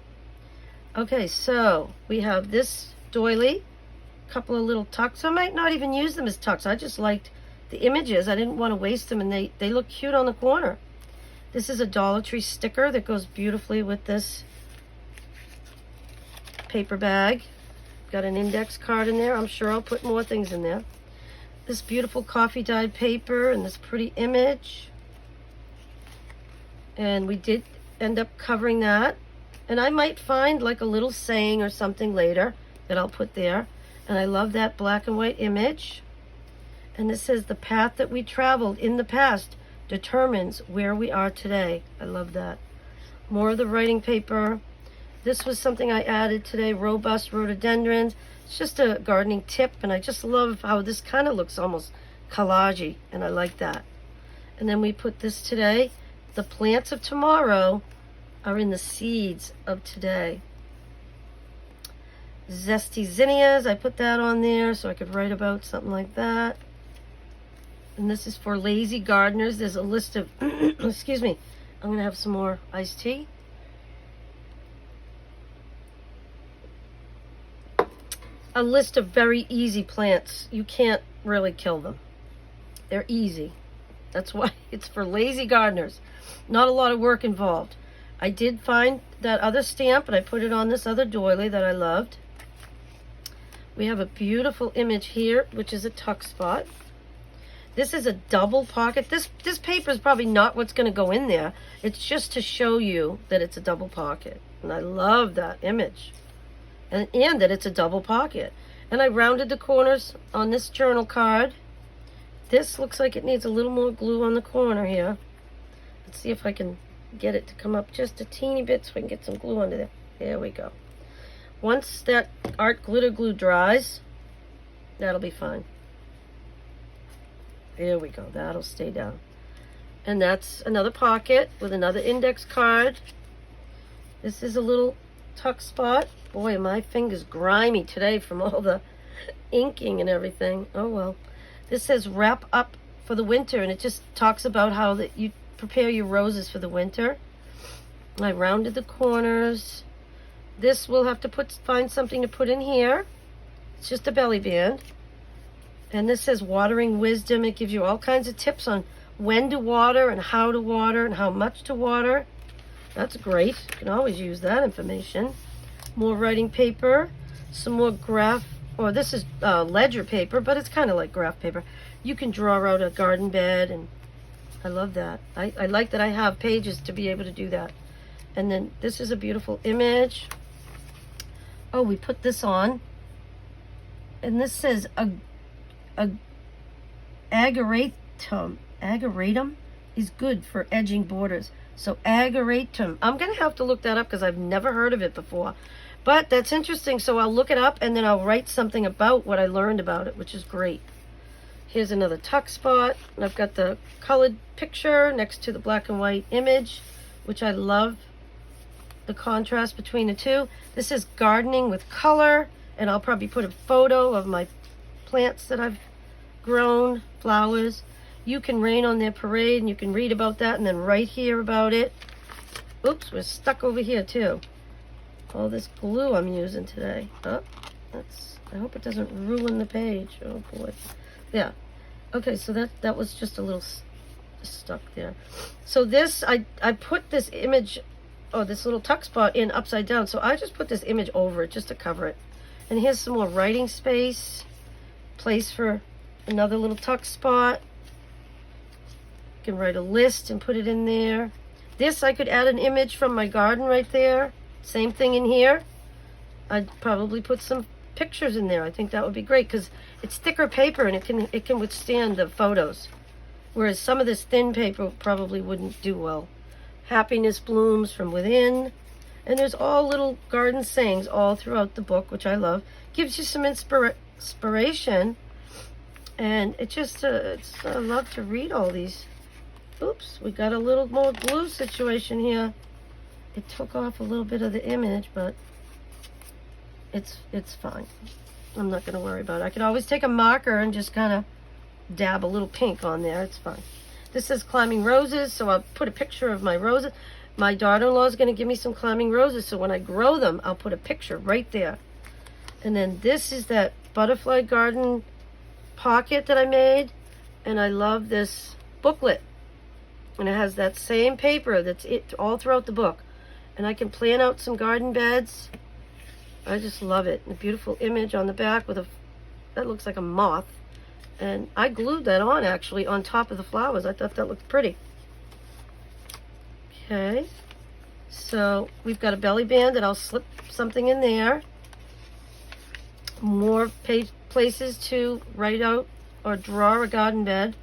Okay, so we have this doily, a couple of little tucks. I might not even use them as tucks. I just liked the images. I didn't want to waste them, and they look cute on the corner. This is a Dollar Tree sticker that goes beautifully with this paper bag. Got an index card in there. I'm sure I'll put more things in there. This beautiful coffee dyed paper and this pretty image. And we did end up covering that. And I might find like a little saying or something later that I'll put there. And I love that black and white image. And it says, the path that we traveled in the past determines where we are today. I love that. More of the writing paper. This was something I added today, robust rhododendrons. It's just a gardening tip, and I just love how this kind of looks almost collage-y, and I like that. And then we put this today. The plants of tomorrow are in the seeds of today. Zesty zinnias, I put that on there so I could write about something like that. And this is for lazy gardeners. There's a list of, excuse me, I'm going to have some more iced tea. A list of very easy plants. You can't really kill them. They're easy. That's why it's for lazy gardeners. Not a lot of work involved. I did find that other stamp, and I put it on this other doily that I loved. We have a beautiful image here, which is a tuck spot. This is a double pocket. This paper is probably not what's going to go in there. It's just to show you that it's a double pocket. And I love that image. And that it's a double pocket. And I rounded the corners on this journal card. This looks like it needs a little more glue on the corner here. Let's see if I can get it to come up just a teeny bit so we can get some glue under there. There we go. Once that art glitter glue dries, that'll be fine. There we go. That'll stay down. And that's another pocket with another index card. This is a little tuck spot. Boy, my finger's grimy today from all the inking and everything. Oh well. This says wrap up for the winter, and it just talks about how that you prepare your roses for the winter. I rounded the corners. This we'll have to find something to put in here. It's just a belly band. And this says watering wisdom. It gives you all kinds of tips on when to water and how much to water. That's great. You can always use that information. More writing paper. Some more this is ledger paper, but it's kind of like graph paper. You can draw out a garden bed, and I love that. I like that I have pages to be able to do that. And then this is a beautiful image. Oh, we put this on. And this says ageratum is good for edging borders. So ageratum. I'm going to have to look that up because I've never heard of it before. But that's interesting, so I'll look it up and then I'll write something about what I learned about it, which is great. Here's another tuck spot. And I've got the colored picture next to the black and white image, which I love the contrast between the two. This is gardening with color, and I'll probably put a photo of my plants that I've grown, flowers. You can rain on their parade, and you can read about that and then write here about it. Oops, we're stuck over here too. All this glue I'm using today. Oh, I hope it doesn't ruin the page. Oh boy. Yeah. Okay, so that was just a little stuck there. So this, I put this image, this little tuck spot in upside down. So I just put this image over it just to cover it. And here's some more writing space. Place for another little tuck spot. You can write a list and put it in there. This, I could add an image from my garden right there. Same thing in here. I'd probably put some pictures in there. I think that would be great because it's thicker paper and it can withstand the photos. Whereas some of this thin paper probably wouldn't do well. Happiness blooms from within. And there's all little garden sayings all throughout the book, which I love. Gives you some inspiration. And it just, I love to read all these. Oops, we got a little more glue situation here. It took off a little bit of the image, but it's fine. I'm not going to worry about it. I could always take a marker and just kind of dab a little pink on there. It's fine. This is climbing roses, so I'll put a picture of my roses. My daughter-in-law is going to give me some climbing roses, so when I grow them, I'll put a picture right there. And then this is that butterfly garden pocket that I made, and I love this booklet. And it has that same paper that's all throughout the book. And I can plan out some garden beds. I just love it. A beautiful image on the back with that looks like a moth. And I glued that on actually on top of the flowers. I thought that looked pretty. Okay, so we've got a belly band that I'll slip something in there. More places to write out or draw a garden bed.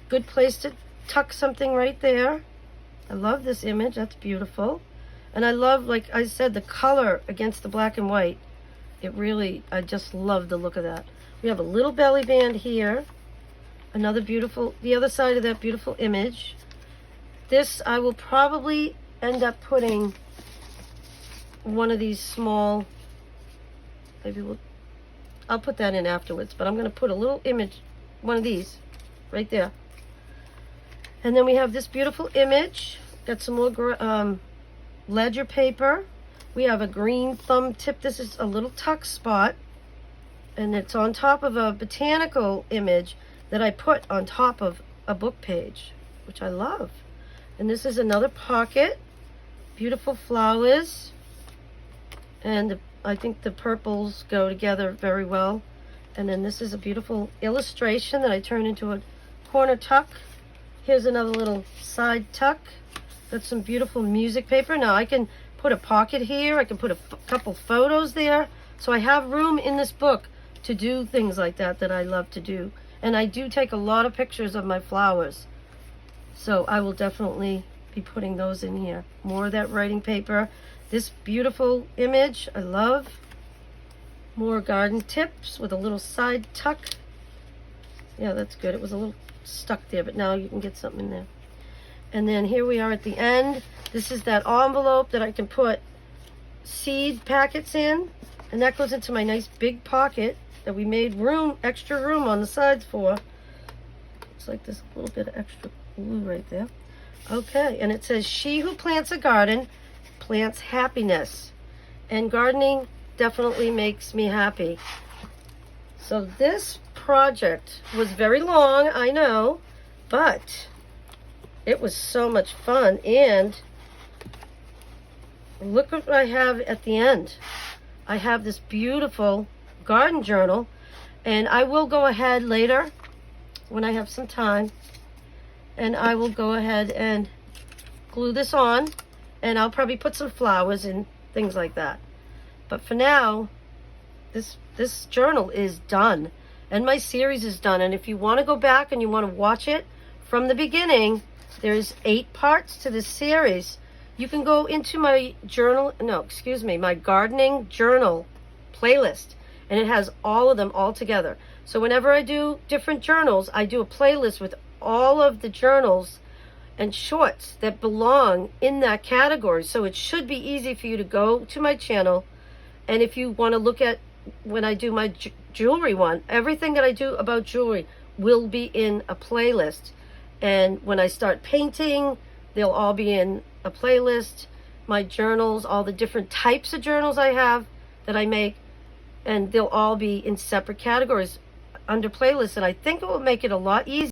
Good place to tuck something right there. I love this image. That's beautiful. And I love, like I said, the color against the black and white. It really, I just love the look of that. We have a little belly band here. Another beautiful, the other side of that beautiful image. This, I will probably end up putting one of these small, I'll put that in afterwards, but I'm going to put a little image, one of these, right there. And then we have this beautiful image. Got some more ledger paper. We have a green thumb tip. This is a little tuck spot. And it's on top of a botanical image that I put on top of a book page, which I love. And this is another pocket. Beautiful flowers. And I think the purples go together very well. And then this is a beautiful illustration that I turned into a corner tuck. Here's another little side tuck. Got some beautiful music paper. Now I can put a pocket here. I can put a couple photos there. So I have room in this book to do things like that I love to do. And I do take a lot of pictures of my flowers. So I will definitely be putting those in here. More of that writing paper. This beautiful image, I love. More garden tips with a little side tuck. Yeah, that's good. It was a little stuck there, but now you can get something in there. And then here we are at the end. This is that envelope that I can put seed packets in, and that goes into my nice big pocket that we made room, extra room on the sides for. Looks like there's a little bit of extra glue right there. Okay, and it says, "She who plants a garden plants happiness." And gardening definitely makes me happy. So this project was very long, I know, but it was so much fun. And look what I have at the end. I have this beautiful garden journal, and I will go ahead later when I have some time, and I will go ahead and glue this on, and I'll probably put some flowers and things like that. But for now, this journal is done, and my series is done. And if you want to go back and you want to watch it from the beginning, there's 8 parts to this series. You can go into my my gardening journal playlist, and it has all of them all together. So whenever I do different journals, I do a playlist with all of the journals and shorts that belong in that category. So it should be easy for you to go to my channel. And if you want to look at when I do my jewelry one, everything that I do about jewelry will be in a playlist. And when I start painting, they'll all be in a playlist. My journals, all the different types of journals I have that I make, and they'll all be in separate categories under playlists. And I think it will make it a lot easier